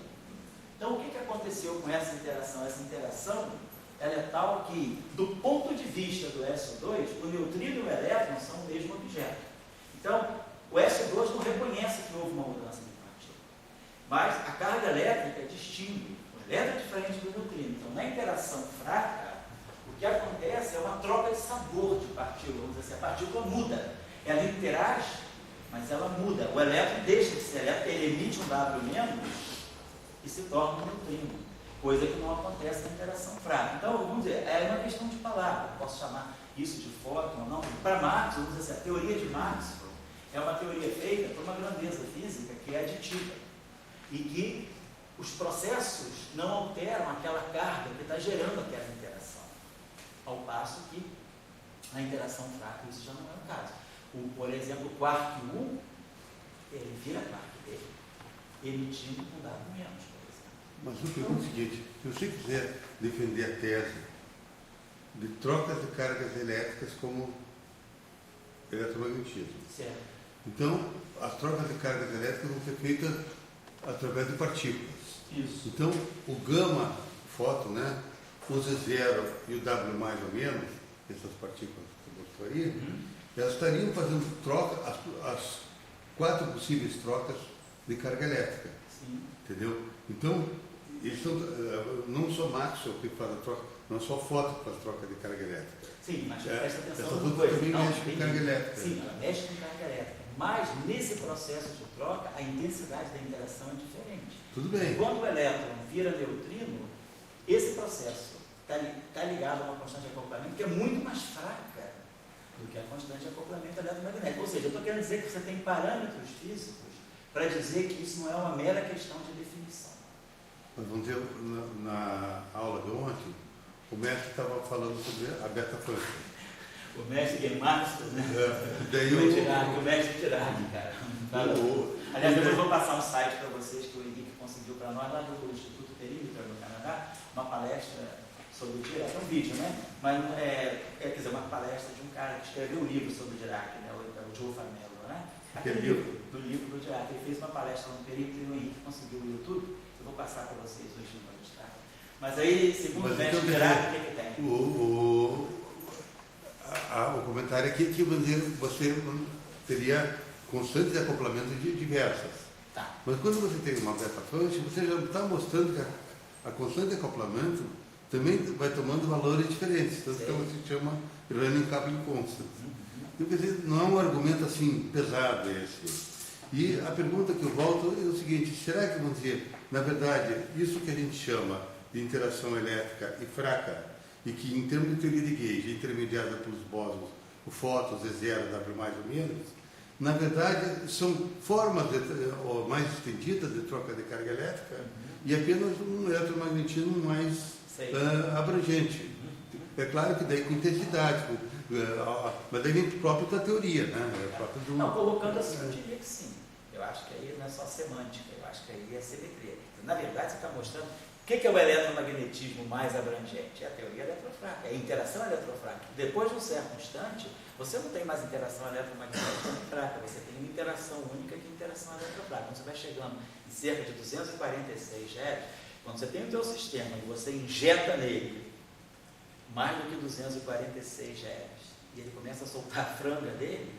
S1: Então, o que aconteceu com essa interação? Essa interação, ela é tal que, do ponto de vista do SO2, o neutrino e o elétron são o mesmo objeto. Então, o SO2 não reconhece que houve uma mudança de partícula. Mas a carga elétrica distingue. O elétron é diferente do neutrino. Então, na interação fraca, o que acontece é uma troca de sabor de partícula. Vamos dizer assim, a partícula muda. Ela interage, mas ela muda. O elétron deixa de ser elétron, ele emite um W- e se torna um neutrino. Coisa que não acontece na interação fraca. Então, vamos dizer, é uma questão de palavra. Posso chamar isso de fóton ou não? Para Marx, vamos dizer assim, a teoria de Marx é uma teoria feita por uma grandeza física que é aditiva. E que os processos não alteram aquela carga que está gerando aquela interação. Ao passo que na interação fraca isso já não é o caso. Por exemplo, o quark 1, ele vira quark dele, emitindo um W-, por exemplo.
S3: Mas eu pergunto o seguinte, se você quiser defender a tese de trocas de cargas elétricas como eletromagnetismo,
S1: Certo.
S3: então as trocas de cargas elétricas vão ser feitas através de partículas.
S1: Isso.
S3: Então, o gama, fóton, né, o Z0 e o W mais ou menos, essas partículas que eu mostraria, elas estariam fazendo troca, as 4 possíveis trocas de carga elétrica.
S1: Sim.
S3: Entendeu? Então, eles são, não só Maxwell que faz a troca, não só fóton que faz troca de carga elétrica.
S1: Sim, mas presta atenção
S3: Essa
S1: numa
S3: outra
S1: coisa.
S3: também
S1: Não,
S3: mexe com carga elétrica.
S1: Sim, ela mexe com carga elétrica. Mas nesse processo de troca, a intensidade da interação é diferente.
S3: Tudo bem.
S1: Quando o elétron vira neutrino, esse processo está ligado a uma constante de acoplamento que é muito mais fraca do que a constante de acoplamento eletromagnético. Ou seja, eu estou querendo dizer que você tem parâmetros físicos para dizer que isso não é uma mera questão de definição.
S3: Mas vamos dizer, na aula de ontem, o mestre estava falando sobre a beta function.
S1: O mestre Marx, né?
S3: Daí
S1: O mestre Dirac, cara. Aliás, depois eu vou passar um site para vocês que o Henrique conseguiu para nós lá do Instituto Perímetro, no Canadá, uma palestra sobre o Dirac. É um vídeo, né? Mas quer dizer, uma palestra de um cara que escreveu um livro sobre o Dirac, né? O Joe Farnello, né? Aquele livro do Dirac. Ele fez uma palestra no Perímetro e o Henrique conseguiu o YouTube. Eu vou passar para vocês hoje no noite, tá? Mas aí, segundo o mestre Dirac, o que tem?
S3: O comentário aqui é que você teria constantes de acoplamento diversas.
S1: Tá.
S3: Mas quando você tem uma beta function, você já está mostrando que a constante de acoplamento também vai tomando valores diferentes. Tanto que se chama running coupling constant. Então, quer dizer, não é um argumento assim pesado esse. E a pergunta que eu volto é o seguinte, será que, vamos dizer, na verdade, isso que a gente chama de interação elétrica e fraca, e que em termos de teoria de gauge é intermediada pelos bósons, o fóton, Z0, W mais ou menos, na verdade são formas mais estendidas de troca de carga elétrica e apenas um eletromagnetismo mais abrangente. É claro que daí com intensidade, mas daí vem próprio da teoria, né?
S1: Não, colocando assim, eu diria que sim. Eu acho que aí não é só semântica, eu acho que aí é simetria. Na verdade, você está mostrando o que é o eletromagnetismo mais abrangente? É a teoria eletrofraca, é a interação eletrofraca. Depois de um certo instante, você não tem mais interação eletromagnética fraca, você tem uma interação única que é a interação eletrofraca. Quando você vai chegando em cerca de 246 GeV, quando você tem o teu sistema e você injeta nele mais do que 246 GeV, e ele começa a soltar a franga dele,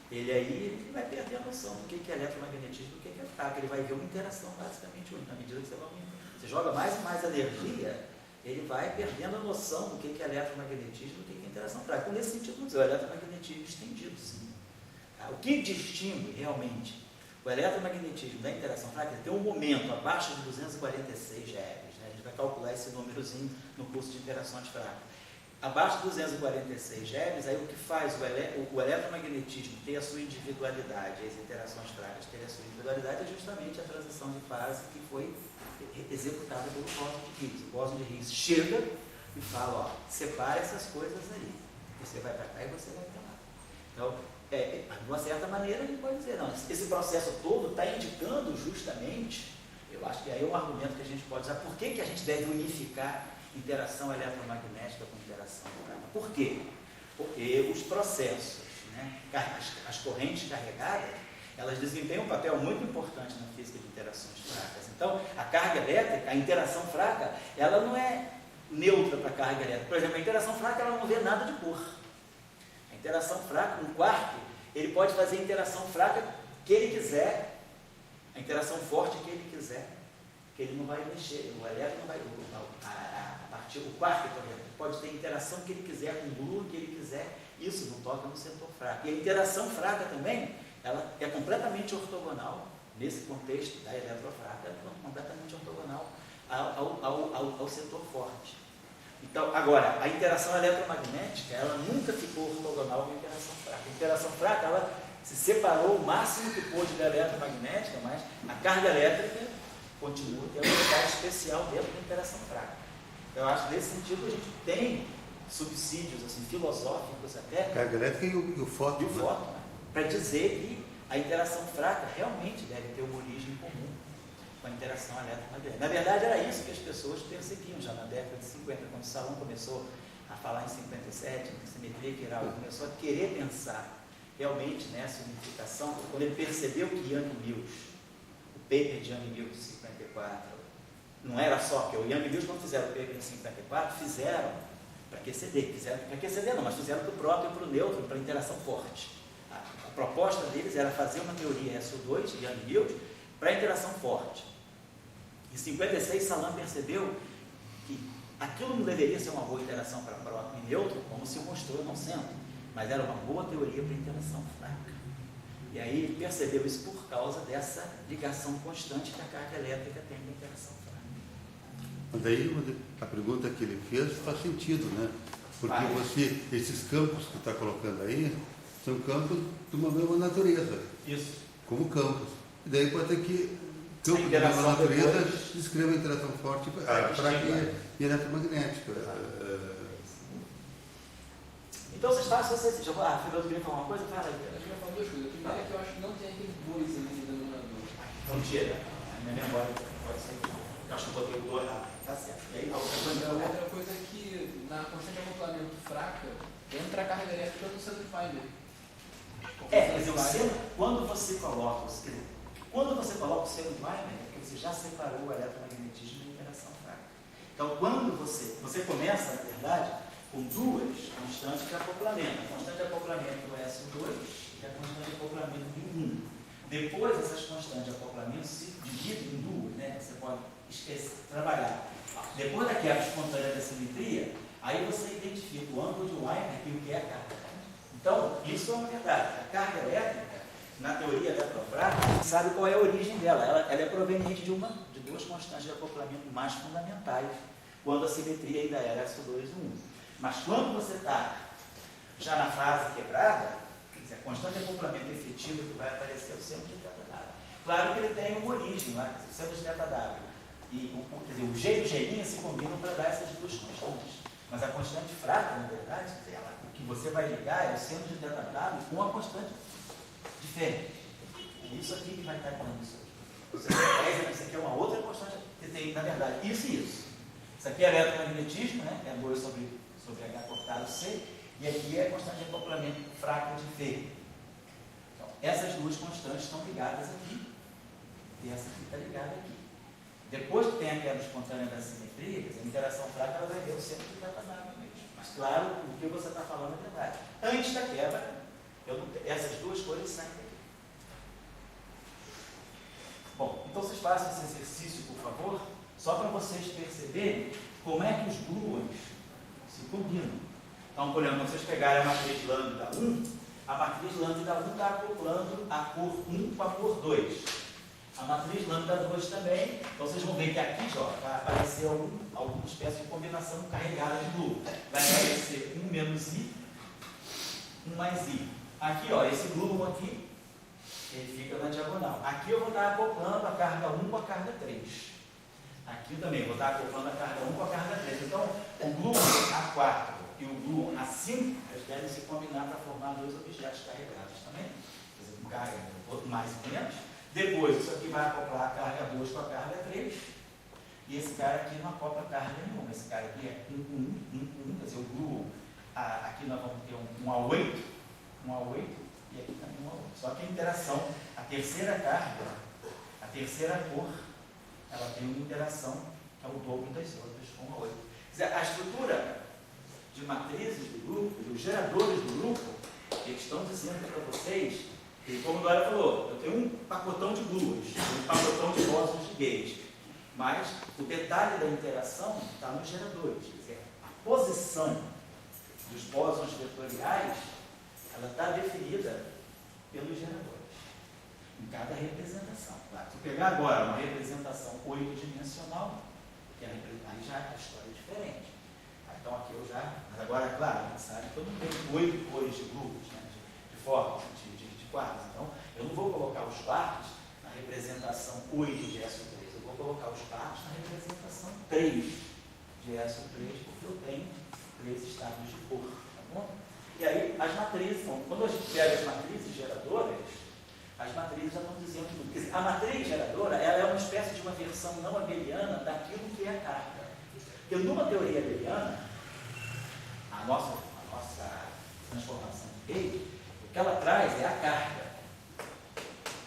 S1: ele vai perder a noção do que é eletromagnetismo, do que é fraca. Ele vai ver uma interação basicamente única, na medida que você vai aumentando. Você joga mais e mais energia, ele vai perdendo a noção do que é eletromagnetismo, do que é interação fraca. Então, nesse sentido, o eletromagnetismo estendido, sim. Tá? O que distingue realmente o eletromagnetismo da interação fraca é ter um momento abaixo de 246 GeV. Né? A gente vai calcular esse númerozinho no curso de interações fracas. Abaixo de 246 GeV, aí o que faz o eletromagnetismo ter a sua individualidade, as interações fracas terem a sua individualidade, é justamente a transição de fase que foi executada pelo bóson de Higgs. O bóson de Higgs chega e fala, ó, separa essas coisas aí. Você vai para cá e você vai para lá. Então, de uma certa maneira, a gente pode dizer, não, esse processo todo está indicando justamente, eu acho que aí é um argumento que a gente pode usar, por que a gente deve unificar interação eletromagnética com interação fraca? Por quê? Porque os processos né? As correntes carregadas, elas desempenham um papel muito importante na física de interações fracas. Então, a carga elétrica, a interação fraca, ela não é neutra para a carga elétrica. Por exemplo, a interação fraca, ela não vê nada de cor. A interação fraca, um quarto, ele pode fazer a interação fraca que ele quiser, a interação forte que ele quiser, que ele não vai mexer, o elétron não vai, o quarto, por exemplo, pode ter a interação que ele quiser, com o gluon que ele quiser, isso não toca no setor fraco. E a interação fraca também, ela é completamente ortogonal, nesse contexto da eletrofraca, é completamente ortogonal ao setor forte. Então, agora, a interação eletromagnética, ela nunca ficou ortogonal com a interação fraca. A interação fraca, ela se separou o máximo que pôde da eletromagnética, mas a carga elétrica continua tendo um lugar especial dentro da interação fraca. Eu acho que nesse sentido a gente tem subsídios assim, filosóficos até.
S3: A carga elétrica e o fóton.
S1: E o fóton, né? Para dizer que a interação fraca realmente deve ter uma origem comum com a interação eletromagnética. Na verdade, era isso que as pessoas perseguiam já na década de 50, quando o Salom começou a falar em 57, em simetria quiral, ele começou a querer pensar realmente nessa unificação, quando ele percebeu que Young Mills, o paper de Young Mills de 54, não era só que o Young Mills não fizeram o paper em 54, fizeram para QCD, mas fizeram para o próprio e para o nêutron, para a interação forte. A proposta deles era fazer uma teoria SO2, Young Mills, para a interação forte. Em 56, Salam percebeu que aquilo não deveria ser uma boa interação para próton e nêutron, como se mostrou não sendo, mas era uma boa teoria para interação fraca. E aí ele percebeu isso por causa dessa ligação constante que a carga elétrica tem com a interação fraca.
S3: Mas daí a pergunta que ele fez faz sentido, né? Porque esses campos que está colocando aí são campos de uma mesma natureza.
S1: Isso.
S3: Como campos. E daí pode ter que campos de uma natureza descreva a interação forte fraca e eletromagnética.
S1: Então, vocês falam, se vocês... A Fernanda queria falar uma coisa? Fala aí.
S4: Eu queria falar duas coisas. A primeira é que eu acho que não tem aquele 2 ali no denominador.
S1: Não tira. A minha memória pode ser. Eu acho que eu botei o 2 errado. Tá certo. E aí, a
S4: outra coisa é que na constante de acoplamento fraca, entra a carga elétrica no centro de Feynman.
S1: Quer dizer, quando você coloca o seno de Feynman, é porque você já separou o eletromagnetismo da interação fraca. Então, quando você começa, na verdade, com duas constantes de acoplamento. A constante de acoplamento do SO2 e a constante de acoplamento do 1. Depois, essas constantes de acoplamento se dividem em duas, né? Você pode trabalhar. Depois da quebra espontânea da simetria, aí você identifica o ângulo de Weinberg e o que é a carga. Então, isso é uma verdade. A carga elétrica, na teoria eletrofraca, a gente sabe qual é a origem dela. Ela é proveniente de duas constantes de acoplamento mais fundamentais, quando a simetria ainda era SO2 e 1. Mas quando você está já na fase quebrada, quer dizer, a constante de acoplamento efetivo que vai aparecer é o centro de θW. Claro que ele tem uma origem lá, o centro de θW. E o G e o G' se combinam para dar essas duas constantes. Mas a constante fraca, na verdade, o que você vai ligar é o centro de θW com a constante diferente. É isso aqui que vai estar dando isso aqui. Isso aqui é uma outra constante que tem, na verdade, isso e isso. Isso aqui é eletromagnetismo, né? É 2 sobre H cortado C, e aqui é a constante de acoplamento fraco de Fermi. Então, essas duas constantes estão ligadas aqui, e essa aqui está ligada aqui. Depois que tem a quebra espontânea da simetria, a interação fraca ela vai ver o centro de θW mesmo. Mas, claro, o que você está falando é verdade. Antes da quebra, essas duas coisas saem daqui. Bom, então vocês façam esse exercício, por favor, só para vocês perceberem como é que os gluons se combinam. Então, por exemplo, quando vocês pegarem a matriz lambda 1, a matriz lambda 1 está acoplando a cor 1 com a cor 2. A matriz lambda 2 também, então vocês vão ver que aqui já vai aparecer alguma espécie de combinação carregada de gluon. Vai aparecer 1 menos I, 1 mais I. Aqui, ó, esse gluon aqui, ele fica na diagonal. Aqui eu vou estar acoplando a carga 1 com a carga 3. Aqui também vou estar acoplando a carga 1 com a carga 3. Então, o gluon A4 e o gluon A5, eles devem se combinar para formar dois objetos carregados também. Quer dizer, com carga mais e menos. Depois, isso aqui vai acoplar a carga 2 com a carga 3. E esse cara aqui não acopla carga nenhuma. Esse cara aqui é 1, quer dizer, o gluon, aqui nós vamos ter um A8, tem interação. A terceira carga, a terceira cor, ela tem uma interação que é o dobro das outras, 1 a 8. Quer dizer, a estrutura de matrizes do grupo, dos geradores do grupo, eles estão dizendo para vocês, que, como o Dória falou, eu tenho um pacotão de glues, um pacotão de bósons de gauge, mas o detalhe da interação está nos geradores. Quer dizer, a posição dos bósons vetoriais, ela está definida pelos geradores, em cada representação. Claro, se eu pegar agora uma representação 8-dimensional, aí já a história é diferente. Então aqui eu já, mas agora, claro, a gente sabe que eu não tenho 8 cores de grupos, né, de formas, de quartos. Então, eu não vou colocar os quartos na representação 8 de SO3, eu vou colocar os quartos na representação 3 de SO3, porque eu tenho 3 estados de cor, tá bom? E aí, as matrizes, bom, quando a gente pega as matrizes geradoras, as matrizes já estão dizendo tudo. Quer dizer, a matriz geradora, ela é uma espécie de uma versão não abeliana daquilo que é a carga. Porque numa teoria abeliana, a nossa transformação de Gauge, o que ela traz é a carga.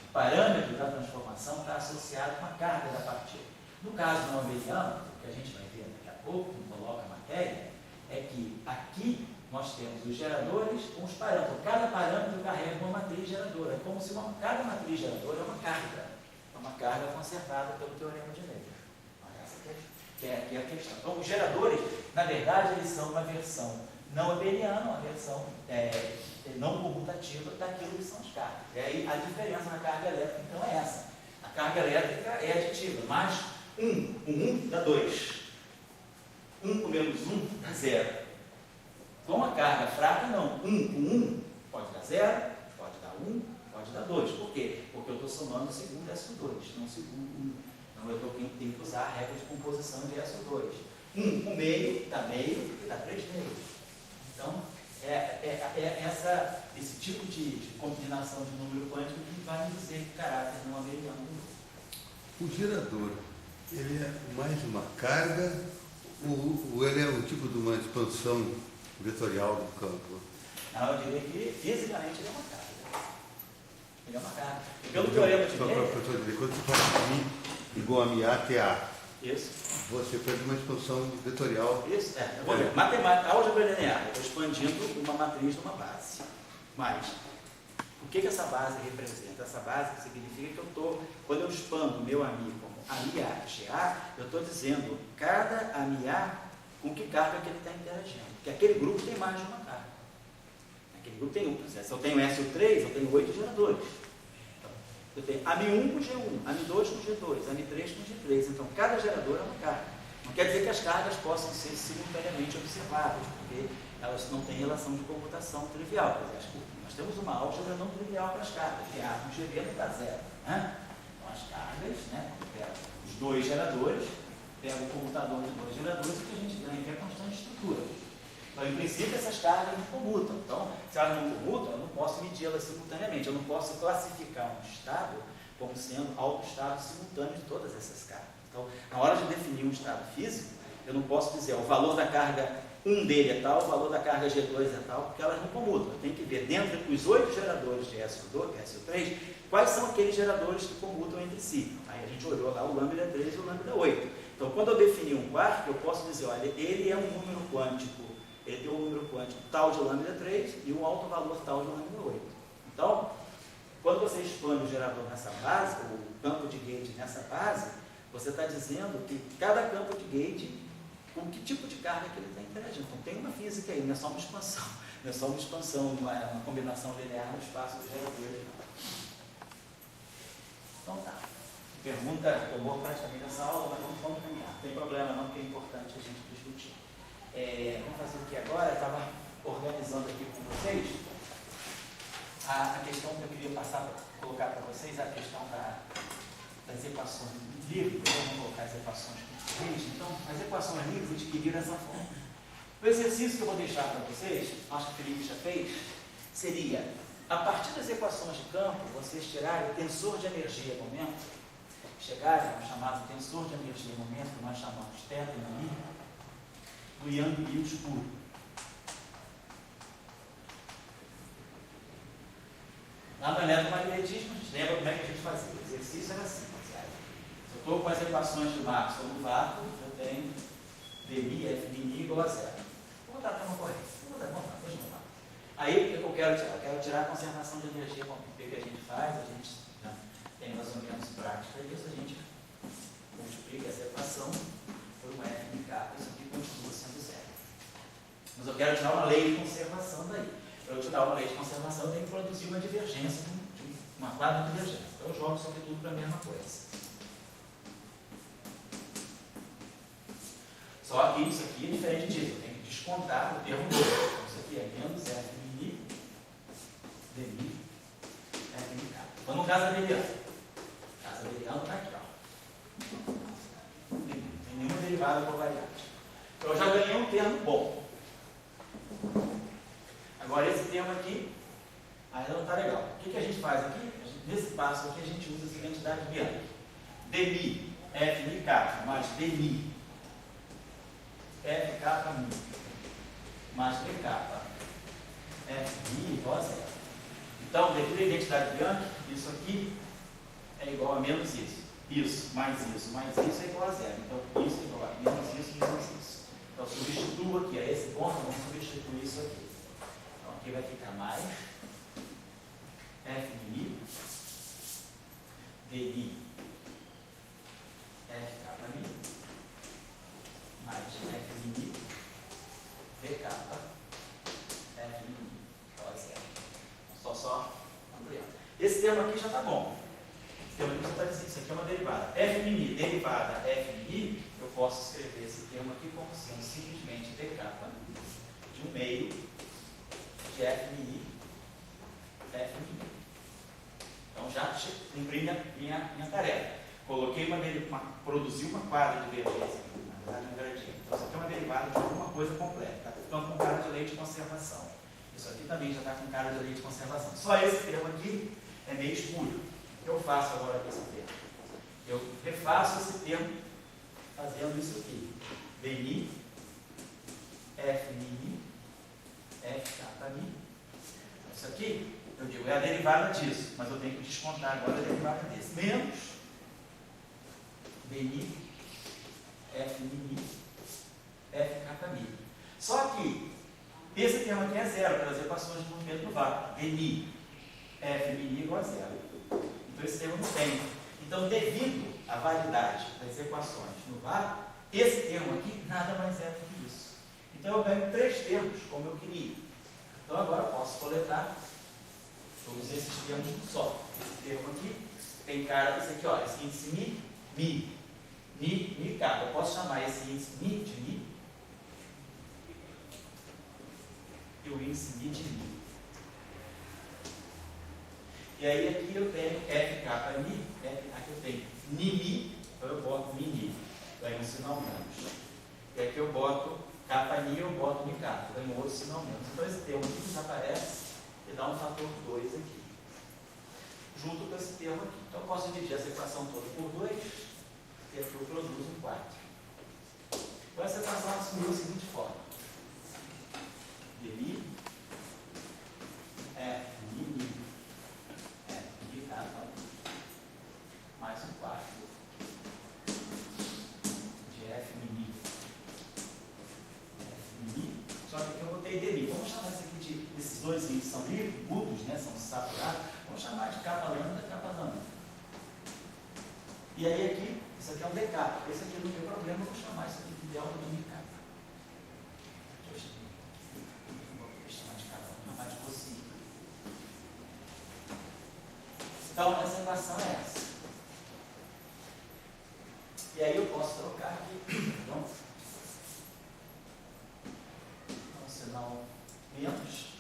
S1: O parâmetro da transformação está associado com a carga da partícula. No caso não abeliano, o que a gente vai ver daqui a pouco, quando coloca a matéria, é que aqui nós temos os geradores com os parâmetros. Cada parâmetro carrega uma matriz geradora. É como se cada matriz geradora é uma carga. É uma carga conservada pelo teorema de Leibniz. Essa que é a questão. Então, os geradores, na verdade, eles são uma versão não abeliana, uma versão não comutativa daquilo que são as cargas. E aí a diferença na carga elétrica, então, é essa. A carga elétrica é aditiva, mas 1 com 1 dá 2. 1 com menos 1 dá 0. Com a carga fraca, não. 1 com 1 pode dar 0, pode dar 1, pode dar 2. Por quê? Porque eu estou somando o segundo SO2, não o segundo 1. Então eu tenho que usar a regra de composição de SO2. 1 com meio dá meio e dá 3 meios. Então, esse tipo de combinação de número quântico que vai me dizer que caráter não abeliano do grupo.
S3: O gerador, ele é mais uma carga ou ele é um tipo de uma expansão vetorial do campo?
S1: Não, eu diria que fisicamente ele é uma carga. Ele é uma carga. E pelo teorema de Leibniz,
S3: quando você fala Mi igual a Mi A até A,
S1: isso.
S3: Você faz uma expansão vetorial.
S1: Isso, eu vou ver. Matemática, álgebra linear, eu estou expandindo uma matriz numa base. Mas, o que essa base representa? Essa base significa que quando eu expando o meu AMI como AMI-A, GA, eu estou dizendo cada AMI-A com que carga que ele está interagindo. Porque aquele grupo tem mais de uma carga. Aquele grupo tem se eu tenho SO3, eu tenho 8 geradores. Então, eu tenho AMI1 com G1, AMI2 com G2, AMI3 com G3. Então, cada gerador é uma carga. Não quer dizer que as cargas possam ser simultaneamente observadas, porque elas não têm relação de comutação trivial. Nós temos uma álgebra não trivial para as cargas, que é A com GV não dá 0. Né? Então, as cargas, pega os 2 geradores, pega o comutador de 2 geradores, e o que a gente ganha aqui é a constante de estrutura. Então, em princípio, essas cargas não comutam. Então, se elas não comutam, eu não posso medi-las simultaneamente. Eu não posso classificar um estado como sendo autoestado simultâneo de todas essas cargas. Então, na hora de definir um estado físico, eu não posso dizer o valor da carga 1 dele é tal, o valor da carga G2 é tal, porque elas não comutam. Eu tenho que ver dentro dos 8 geradores de SO3, quais são aqueles geradores que comutam entre si. Aí a gente olhou lá o lambda 3 e o lambda 8. Então, quando eu definir um quarto, eu posso dizer, olha, ele é um número quântico, ele tem um número quântico tal de lambda 3 e um alto valor tal de lambda 8. Então, quando você expande o gerador nessa base, o campo de gauge nessa base, você está dizendo que cada campo de gauge, com que tipo de carga que ele está interagindo. Então, tem uma física aí, não é só uma expansão. Não é só uma expansão, uma combinação linear no espaço do gerador. Então, tá. Pergunta, tomou praticamente essa aula, mas vamos caminhar. Não tem problema não, porque é importante a gente discutir. Vamos fazer o que agora? Eu estava organizando aqui com vocês a questão que eu queria colocar para vocês, a questão das equações livres. Vamos colocar as equações com vocês. Então, as equações livres adquiriram essa forma. O exercício que eu vou deixar para vocês, acho que o Felipe já fez, seria, a partir das equações de campo, vocês tirarem o tensor de energia e momento, chegarem ao chamado tensor de energia e momento, que nós chamamos θ e I, do Young Mills puro. Lá no eletromagnetismo, a gente lembra como é que a gente fazia. O exercício era assim, sabe? Se eu estou com as equações de Maxwell no vácuo, eu tenho dmi, f min igual a zero. Vou botar para uma corrente. Vamos lá. Aí, o que eu quero tirar? Eu quero tirar a conservação de energia. O que a gente faz? A gente tem mais ou menos prática disso. A gente multiplica essa equação por uma f min k. Isso aqui continua sendo zero. Mas eu quero tirar uma lei de conservação daí. Para eu tirar uma lei de conservação, eu tenho que produzir uma divergência, uma quadra divergência. Então eu jogo sobre tudo para a mesma coisa. Só que isso aqui é diferente disso. Eu tenho que descontar o termo novo. Então isso aqui é menos f min dmi f min k. Então no caso abeliano. O caso abeliano está aqui, ó. Não tem nenhuma derivada covariante. Então eu já ganhei um termo bom. Agora esse termo aqui ainda não está legal. O que a gente faz aqui? Nesse passo aqui a gente usa essa identidade Bianchi. dmi f min k mais dmi f k min mais dk f min igual a zero. Então, devido à identidade Bianchi, isso aqui é igual a menos isso. Isso mais isso é igual a zero. Então, isso é igual a menos isso. Então, substituo aqui a esse ponto, vamos substituir isso aqui. Então, aqui vai ficar mais f min dmi f k min mais f min dk f min igual a zero. Só ampliando. Esse termo aqui já está bom. Esse termo aqui já está dizendo, isso aqui é uma derivada. F min derivada f min, eu posso escrever esse termo aqui como sendo simplesmente dk de 1 meio de f min f min. Então já cumpri minha tarefa. Coloquei produzi uma quadra de divergência, na verdade um gradiente. Então isso aqui é uma derivada de alguma coisa completa. Está ficando com cara de lei de conservação. Isso aqui também já está com cara de lei de conservação. Só esse termo aqui é meio escuro. O que eu faço agora com esse termo? Eu refaço esse termo fazendo isso aqui. dmi f min f k min. Isso aqui, eu digo, é a derivada disso, mas eu tenho que descontar agora a derivada desse. Menos dmi f min f k min. Só que esse termo aqui é zero pelas equações de movimento no vácuo. dmi f min igual a zero. Então esse termo não tem. Então, devido à validade das equações no vácuo, esse termo aqui nada mais é do que isso. Então eu ganho 3 termos como eu queria. Então agora eu posso coletar todos esses termos só. Esse termo aqui tem cara, esse aqui, ó, esse índice mi, k. Eu posso chamar esse índice mi de mi e o índice mi de mi. E aí aqui eu tenho fk mi, aqui eu tenho ni, então eu boto mi, ganho um sinal menos. E aqui eu boto k, eu boto mi, k, ganho outro sinal menos. Então esse termo aqui desaparece e dá um fator 2 aqui, junto com esse termo aqui. Então eu posso dividir essa equação toda por 2, e aqui eu produzo um 4. Então essa equação assumiu da seguinte forma. dmi f min f de k mais um 4 de f min. Só que aqui eu botei dmi. Vamos chamar isso aqui de, esses dois índices são mudos, né? São saturados. Vamos chamar de capa lambda, capa lambda. E aí aqui, isso aqui é um dk. Esse aqui não tem problema, eu vou chamar isso aqui de delta do mi k. Vou chamar de capa lambda, mais possível. Então, essa equação é essa. E aí eu posso trocar aqui, então, um sinal menos,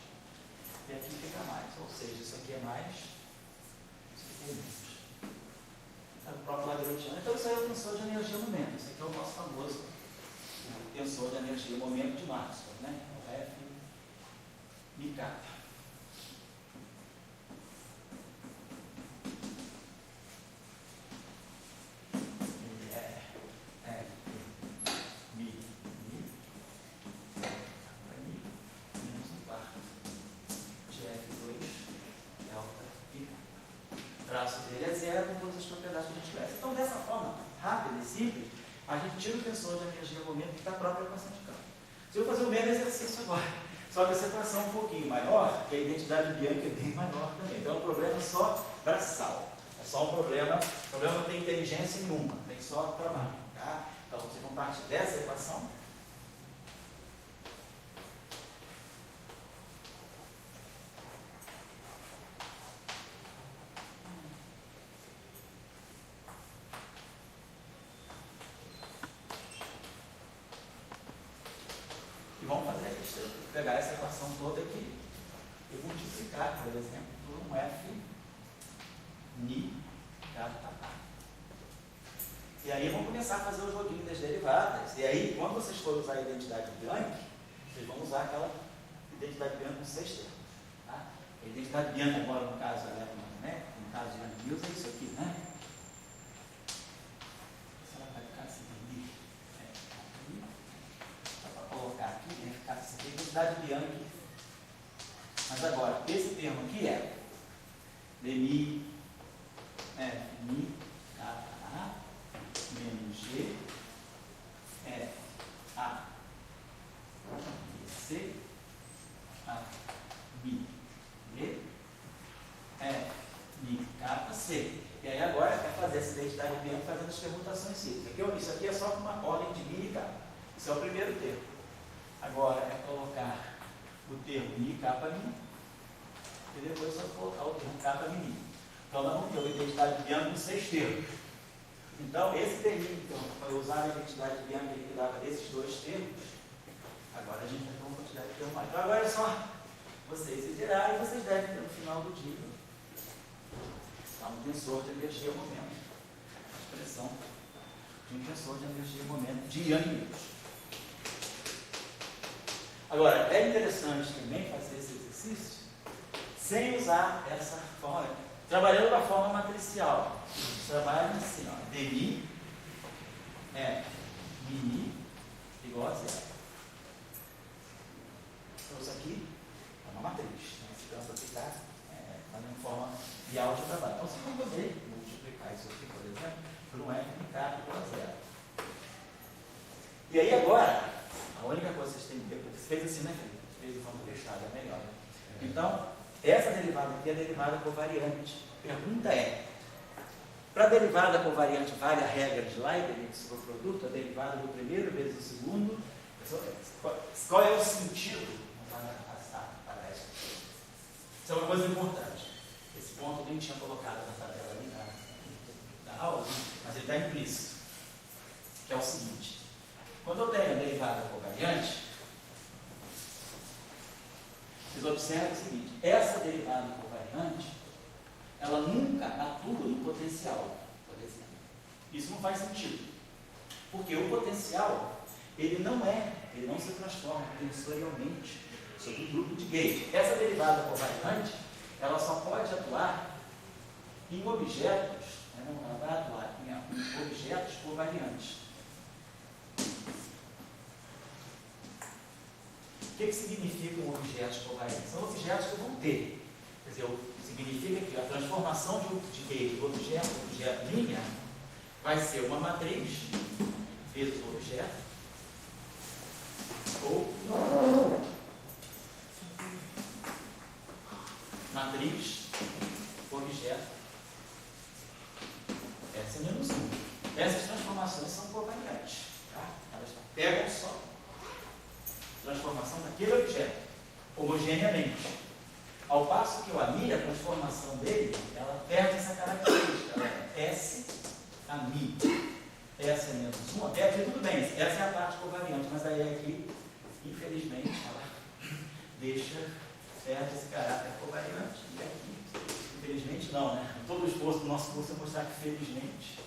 S1: e aqui fica mais. Ou seja, isso aqui é mais, isso aqui é menos. É o próprio Lagrangiano. Então, isso aí é o tensor de energia momento. Isso aqui é o nosso famoso tensor de energia momento de Maxwell, né? O F mi k. zero com todas as propriedades que a gente conhece. Então, dessa forma rápida e simples, a gente tira o tensor de energia e momento da própria equação de campo. Se eu fazer o mesmo exercício agora, só que essa equação é um pouquinho maior, que a identidade Bianchi é bem maior também. Então, é um problema só braçal. É só um problema, o problema não tem inteligência nenhuma, tem só trabalho. Tá? Então, vocês vão partir dessa equação. E vamos fazer isso, pegar essa equação toda aqui e multiplicar, por exemplo, por um F ni gata A. E aí vamos começar a fazer o joguinho das derivadas. E aí, quando vocês forem usar a identidade Bianchi, vocês vão usar aquela identidade Bianchi com 6 termos. Tá? A identidade Bianchi agora, no caso, ela é, né? No caso de Young Mills, é isso aqui, né? Ela vai ficar assim, colocar aqui, né? Ficar assim, identidade Bianchi. Mas agora, esse termo aqui é dmi f mi gata A menos g f a c a b b f mi gata c. E aí agora é fazer essa identidade Bianchi fazendo as permutações simples. Isso aqui é só uma ordem de mi e gata. Isso é o primeiro termo. Agora é colocar o termo mi capa mi e depois só colocar o termo capa mi. Então nós vamos ter uma identidade Bianchi com 6 termos. Então esse termo, então, para usar a identidade Bianchi que dava desses 2 termos, agora a gente vai ter uma quantidade de termos mais. Então agora é só vocês se virarem e vocês devem ter no final do dia. Tá, um tensor de energia e momento. A expressão de um tensor de energia e momento de Young Mills. Agora, é interessante também fazer esse exercício sem usar essa forma, trabalhando da forma matricial. Trabalha assim, ó, dmi f mi igual a zero. Então, isso aqui é uma matriz. Né? Se cansa aplicar, fazendo forma de autotrabalho. Então, vocês vão poder multiplicar isso aqui, por exemplo, por um f mi k igual a zero. E aí, agora, a única coisa que vocês têm que ver, você fez assim, né, Felipe? Fez de forma testada, é melhor. Então, essa derivada aqui é a derivada covariante. A pergunta é, para a derivada covariante vale a regra de Leibniz para o produto, a derivada do primeiro vezes do segundo? Qual é o sentido? Isso é uma coisa importante. Esse ponto eu nem tinha colocado na tabela ali da aula, mas ele está implícito, que é o seguinte. Quando eu tenho a derivada covariante, vocês observam o seguinte, essa derivada covariante, ela nunca atua em potencial, por exemplo. Isso não faz sentido. Porque o potencial, ele não se transforma tensorialmente sobre um grupo de gauge. Essa derivada covariante, ela só pode atuar em objetos, ela vai atuar em objetos covariantes. O que significa um objeto covariante? São objetos que vão ter. Quer dizer, significa que a transformação de gauge de objeto linear vai ser uma matriz vezes o objeto ou matriz objeto S menos 1. Essas transformações são covariantes. Tá? Elas pegam só transformação daquele objeto, homogeneamente. Ao passo que o AMI, a transformação dele, ela perde essa característica. Ela é S a Mi. S é menos 1, até aqui tudo bem, essa é a parte covariante, mas aí aqui, infelizmente, ela perde esse caráter covariante. E aqui, infelizmente não, né? Todo o esforço do nosso curso é mostrar que felizmente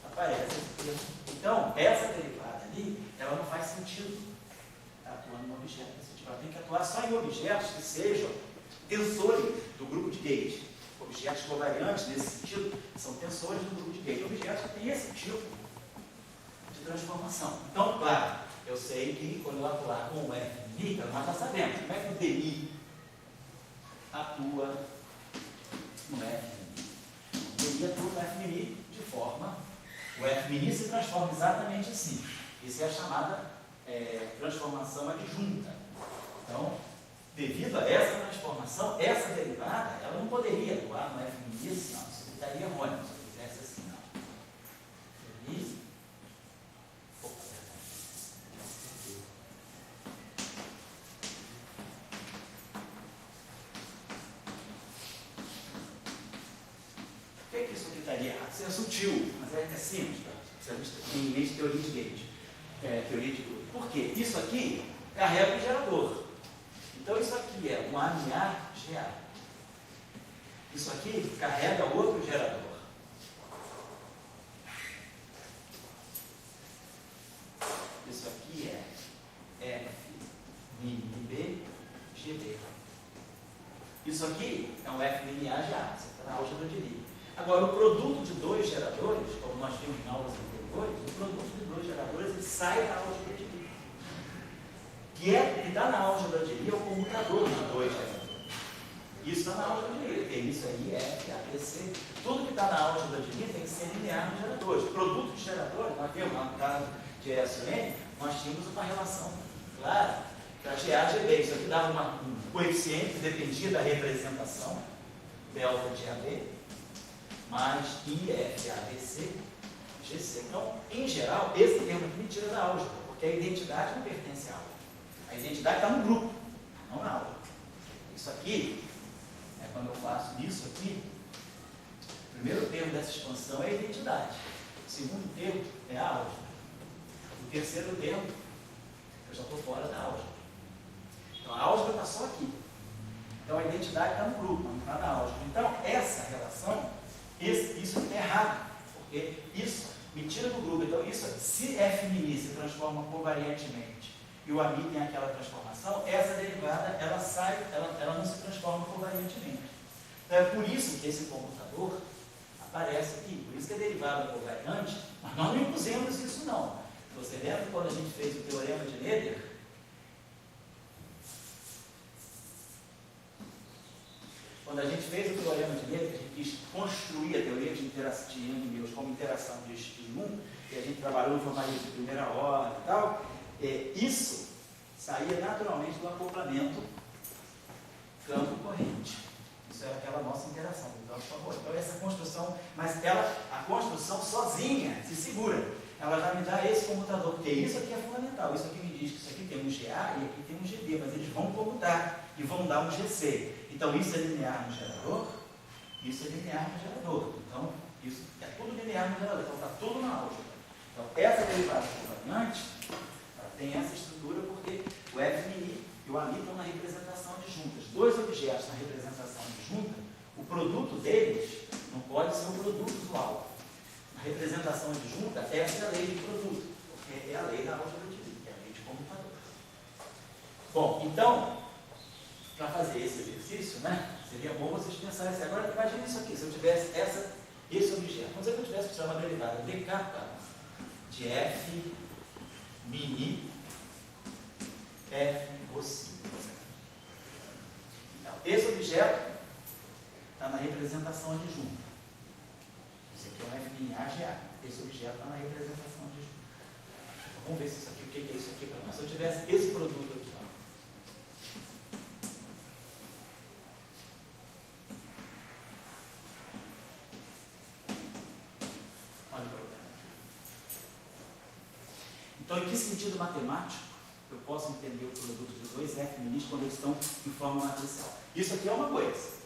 S1: aparece esse termo. Então, essa derivada ali, ela não faz sentido atuando em objetos. Ela tem que atuar só em objetos que sejam tensores do grupo de gauge. Objetos covariantes, nesse sentido, são tensores do grupo de gauge. Objetos que têm esse tipo de transformação. Então, claro, eu sei que quando eu atuar com o FMI, nós já sabemos como é que o DMI atua no FMI. O DMI atua F-mini de forma... O F-mini se transforma exatamente assim. Isso é a chamada transformação adjunta. Então, devido a essa transformação, essa derivada, ela não poderia atuar no F-mini assim, não. Isso estaria errôneo se eu fizesse assim, não. Feliz. O que isso aqui estaria errado? Isso é sutil, mas é simples, tá? Se a gente tem em mente teoria de Gauge, teoria de grupo. Por quê? Isso aqui carrega o gerador. Então isso aqui é um AMA-GA. Isso aqui carrega outro gerador. Isso aqui é F-mini-B-GB. Isso aqui é um F-mini-A-GA. Você está na álgebra de Lie. Agora, o produto de dois geradores, como nós vimos na aulas anteriores, o produto de dois geradores ele sai da álgebra de Lie. Que está na álgebra de Lie é o comutador de dois geradores. Isso está na álgebra de Lie, porque isso aí é ABC. Tudo que está na álgebra de Lie tem que ser linear nos geradores. O produto de geradores, nós vimos lá no caso de SN, nós tínhamos uma relação clara para GA e GB. Isso aqui dava um coeficiente que dependia da representação, delta de AB, mais IF, ABC, GC. Então, em geral, esse termo aqui me tira da álgebra, porque a identidade não pertence à álgebra. A identidade está no grupo, não na álgebra. Isso aqui, quando eu faço isso aqui, o primeiro termo dessa expansão é a identidade. O segundo termo é a álgebra. O terceiro termo, eu já estou fora da álgebra. Então, a álgebra está só aqui. Então, a identidade está no grupo, não está na álgebra. Então, essa relação, isso é errado, porque isso me tira do grupo. Então, isso, se F-mini se transforma covariantemente e o AMI tem aquela transformação, essa derivada, ela sai, ela não se transforma covariantemente. Então, é por isso que esse comutador aparece aqui. Por isso que a derivada covariante, mas nós não impusemos isso não. Você lembra quando a gente fez o teorema de Noether? Quando a gente fez o teorema de Noether, a gente quis construir a teoria de N como interação de X1, e a gente trabalhou em formalismo de primeira ordem e tal, isso saía naturalmente do acoplamento campo-corrente. Isso era aquela nossa interação. Então, essa construção, mas a construção sozinha se segura. Ela já me dá esse comutador, porque isso aqui é fundamental. Isso aqui me diz que isso aqui tem um GA e aqui tem um GB, mas eles vão comutar e vão dar um GC. Então, isso é linear no gerador, isso é linear no gerador. Então, isso é tudo linear no gerador. Então, está tudo na álgebra. Então, essa derivada covariante, ela tem essa estrutura porque o F-mini e o AMI estão na representação adjunta. Os dois objetos na representação adjunta, o produto deles não pode ser o produto usual. A representação adjunta, essa é a lei de produto, porque é a lei da álgebra de Lie, que é a lei de comutador. Bom, então, para fazer esse exercício, seria bom vocês pensarem assim. Agora, imagine isso aqui, se eu tivesse esse objeto. Vamos dizer que eu tivesse que tirar uma derivada de kappa de F mini F cossi. Então, esse objeto está na representação adjunta. Esse aqui é um F mini AGA. Esse objeto está na representação adjunta. Vamos ver se isso aqui, o que é isso aqui para nós. Se eu tivesse esse produto aqui, olha o problema. Então, em que sentido matemático eu posso entender o produto de dois F-minis quando eles estão em forma matricial? Isso aqui é uma coisa.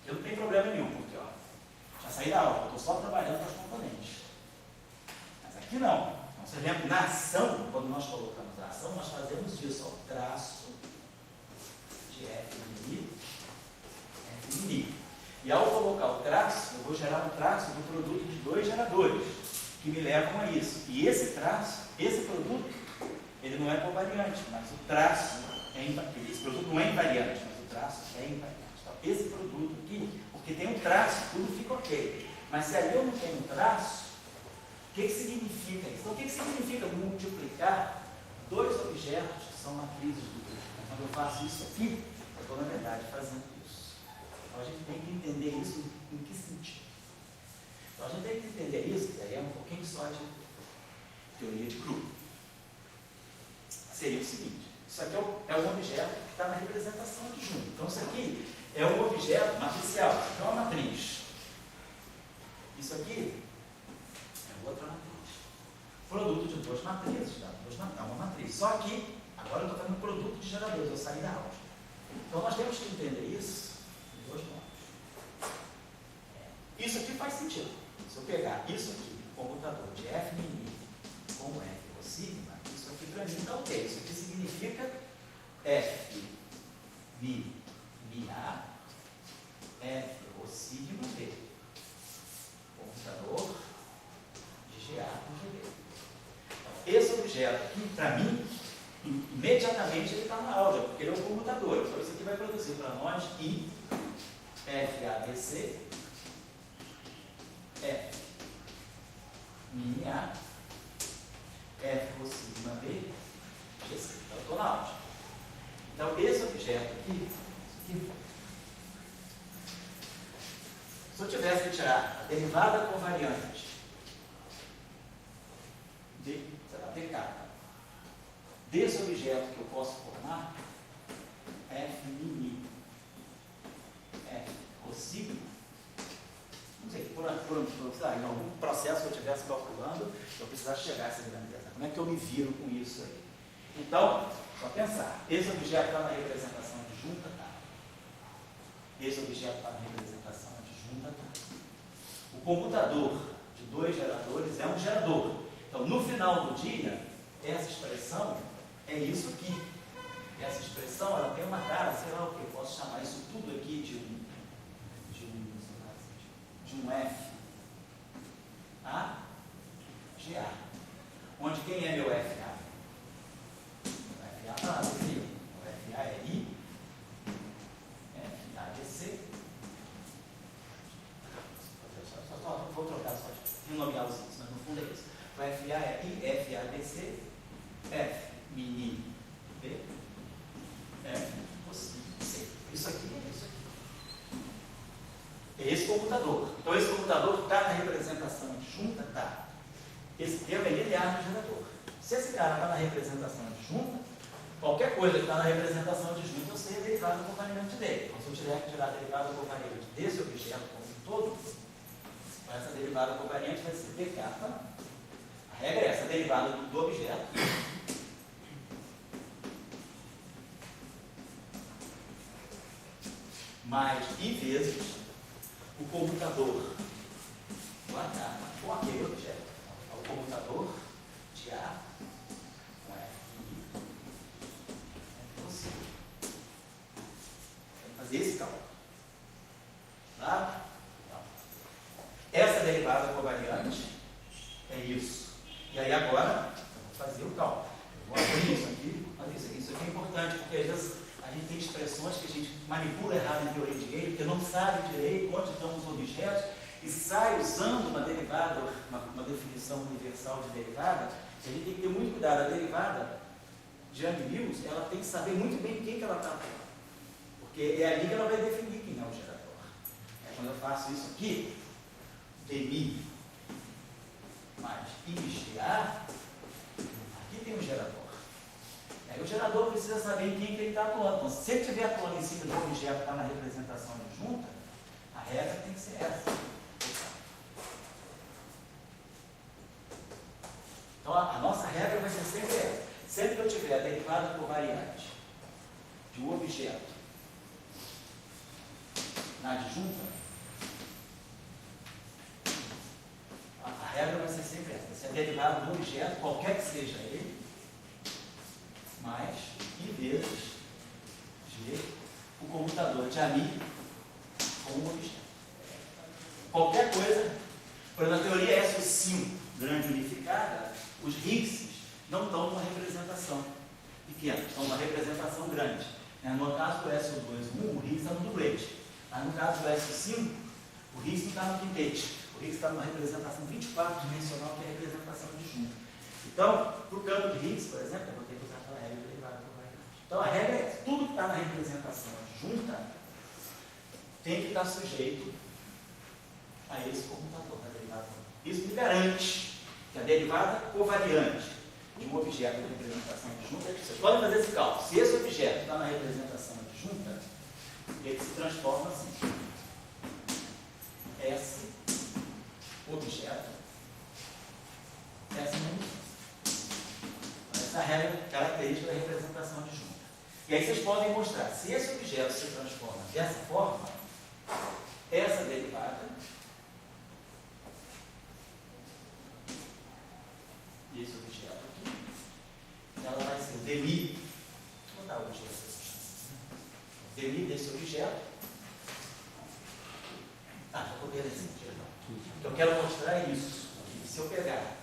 S1: Eu não tenho problema nenhum, porque já saí da aula, eu estou só trabalhando com as componentes. Mas aqui não. Então, você lembra, na ação, quando nós colocamos a ação, nós fazemos isso, traço de F-mini, F-mini. E ao colocar o traço, eu vou gerar um traço do produto de dois geradores, que me levam a isso. E esse traço, esse produto, ele não é covariante, mas o traço é invariante. Esse produto não é invariante, mas o traço é invariante. Então, esse produto aqui, porque tem um traço, tudo fica ok. Mas se ali eu não tenho um traço, o que significa isso? Então, o que significa multiplicar dois objetos que são matrizes do grupo? Quando eu faço isso aqui, eu estou, na verdade, fazendo isso. Então, a gente tem que entender isso em que sentido. Então, a gente tem que entender isso, que aí é um pouquinho só de teoria de grupo. Seria o seguinte, isso aqui é um objeto que está na representação adjunta. Então, isso aqui é um objeto matricial, então é uma matriz. Isso aqui é outra matriz. Produto de duas matrizes, tá? É uma matriz. Só que, agora eu estou fazendo produto de geradores, eu saí da álgebra. Então, nós temos que entender isso de dois modos. Isso aqui faz sentido. Se eu pegar isso aqui, computador de F mini com F ou sigma, isso aqui para mim dá o quê? Isso aqui significa F mi A, F ou sigma B. Computador de GA com GB. Então, esse objeto aqui, para mim, imediatamente ele está na álgebra, porque ele é um computador. Então, isso aqui vai produzir para nós I, FABC, F mini A, F ou sigma B, GC. Então, eu estou na álgebra. Então, esse objeto aqui, se eu tivesse que tirar a derivada covariante de, sei lá, DK, desse objeto que eu posso formar, F mini, F ou sigma, não sei, em algum processo que eu estivesse calculando, eu precisasse chegar a essa grandeza. Como é que eu me viro com isso aí? Então, só pensar, esse objeto está na representação adjunta, tá? Esse objeto está na representação adjunta, tá? O computador de dois geradores é um gerador. Então, no final do dia, essa expressão é isso aqui. Essa expressão, ela tem uma cara, sei lá o que, eu posso chamar isso tudo aqui de um F A G A. Onde quem é meu FA? O FA está lá, aqui. O FA é I, FA é C. Só vou trocar, só renomear os itens, mas no fundo é isso. O FA é I, FA é C, F mini B, F C. Isso aqui é isso aqui. É esse computador. Então, esse computador está na representação adjunta, tá? Esse termo é linear no gerador. Se esse cara está na representação adjunta, qualquer coisa que está na representação adjunta, eu sei a derivada covariante dele. Então, se eu tiver que tirar a derivada covariante desse objeto como um todo, essa derivada covariante vai ser dk. A regra é essa, a derivada do objeto mais I vezes o computador do H com aquele objeto. Então, o computador de A com F I você. Tem que fazer esse cálculo. Tá? Então, essa derivada covariante é isso. E aí agora, eu vou fazer o cálculo. Eu vou abrir isso aqui. Olha isso aqui. Isso aqui é importante, porque às vezes a gente tem expressões que a gente manipula errado em teoria de Gale, porque não sabe direito onde estão os objetos e sai usando uma derivada, uma definição universal de derivada. A gente tem que ter muito cuidado. A derivada de Young-Mills, ela tem que saber muito bem quem que ela está falando, porque é ali que ela vai definir quem é o gerador. Quando eu faço isso aqui, dmi mais IGA, aqui tem um gerador. Aí o gerador precisa saber em quem que ele está atuando. Então, se ele estiver atuando em cima do objeto que está na representação adjunta, a regra tem que ser essa. Então, a nossa regra vai ser sempre essa. Sempre que eu tiver a derivada covariante de um objeto na adjunta, a regra vai ser sempre essa. Se é derivada do objeto, qualquer que seja ele, mais I vezes G, o computador de AMI com um objeto. Qualquer coisa, por exemplo, na teoria SO5 grande unificada, os Higgses não estão numa representação pequena, estão numa representação grande. No caso do SO2, o Higgs está no duplete. No caso do SO5, o Higgs não está no quintete. O Higgs está numa representação 24 dimensional, que é a representação de junta. Então, para o campo de Higgs, por exemplo, eu vou ter que usar aquela regra derivada covariante. Então a regra é que tudo que está na representação adjunta tem que estar sujeito a esse comutador da derivada. Isso me garante que a derivada covariante de um objeto de representação adjunta, vocês podem fazer esse cálculo. Se esse objeto está na representação adjunta, ele se transforma assim. S objeto, S menos. Essa é a regra característica da representação adjunta. E aí vocês podem mostrar, se esse objeto se transforma dessa forma, essa derivada e esse objeto aqui, ela vai ser o demi, vou dar o objeto aqui, demi desse objeto. Já copiei assim, o que eu quero mostrar é isso. Se eu pegar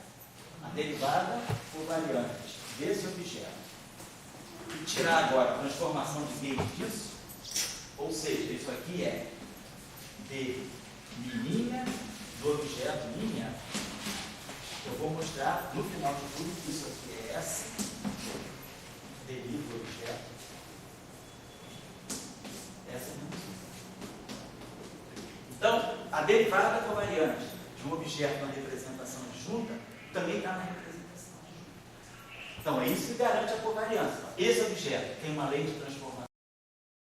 S1: a derivada covariante desse objeto e tirar agora a transformação de gauge disso, ou seja, isso aqui é d mininha do objeto minha, eu vou mostrar no final de tudo que isso aqui é S, d do objeto, essa é menos 1. Então, a derivada covariante de um objeto na representação adjunta também está na representação adjunta. Então, é isso que garante a covariância. Esse objeto tem uma lei de transformação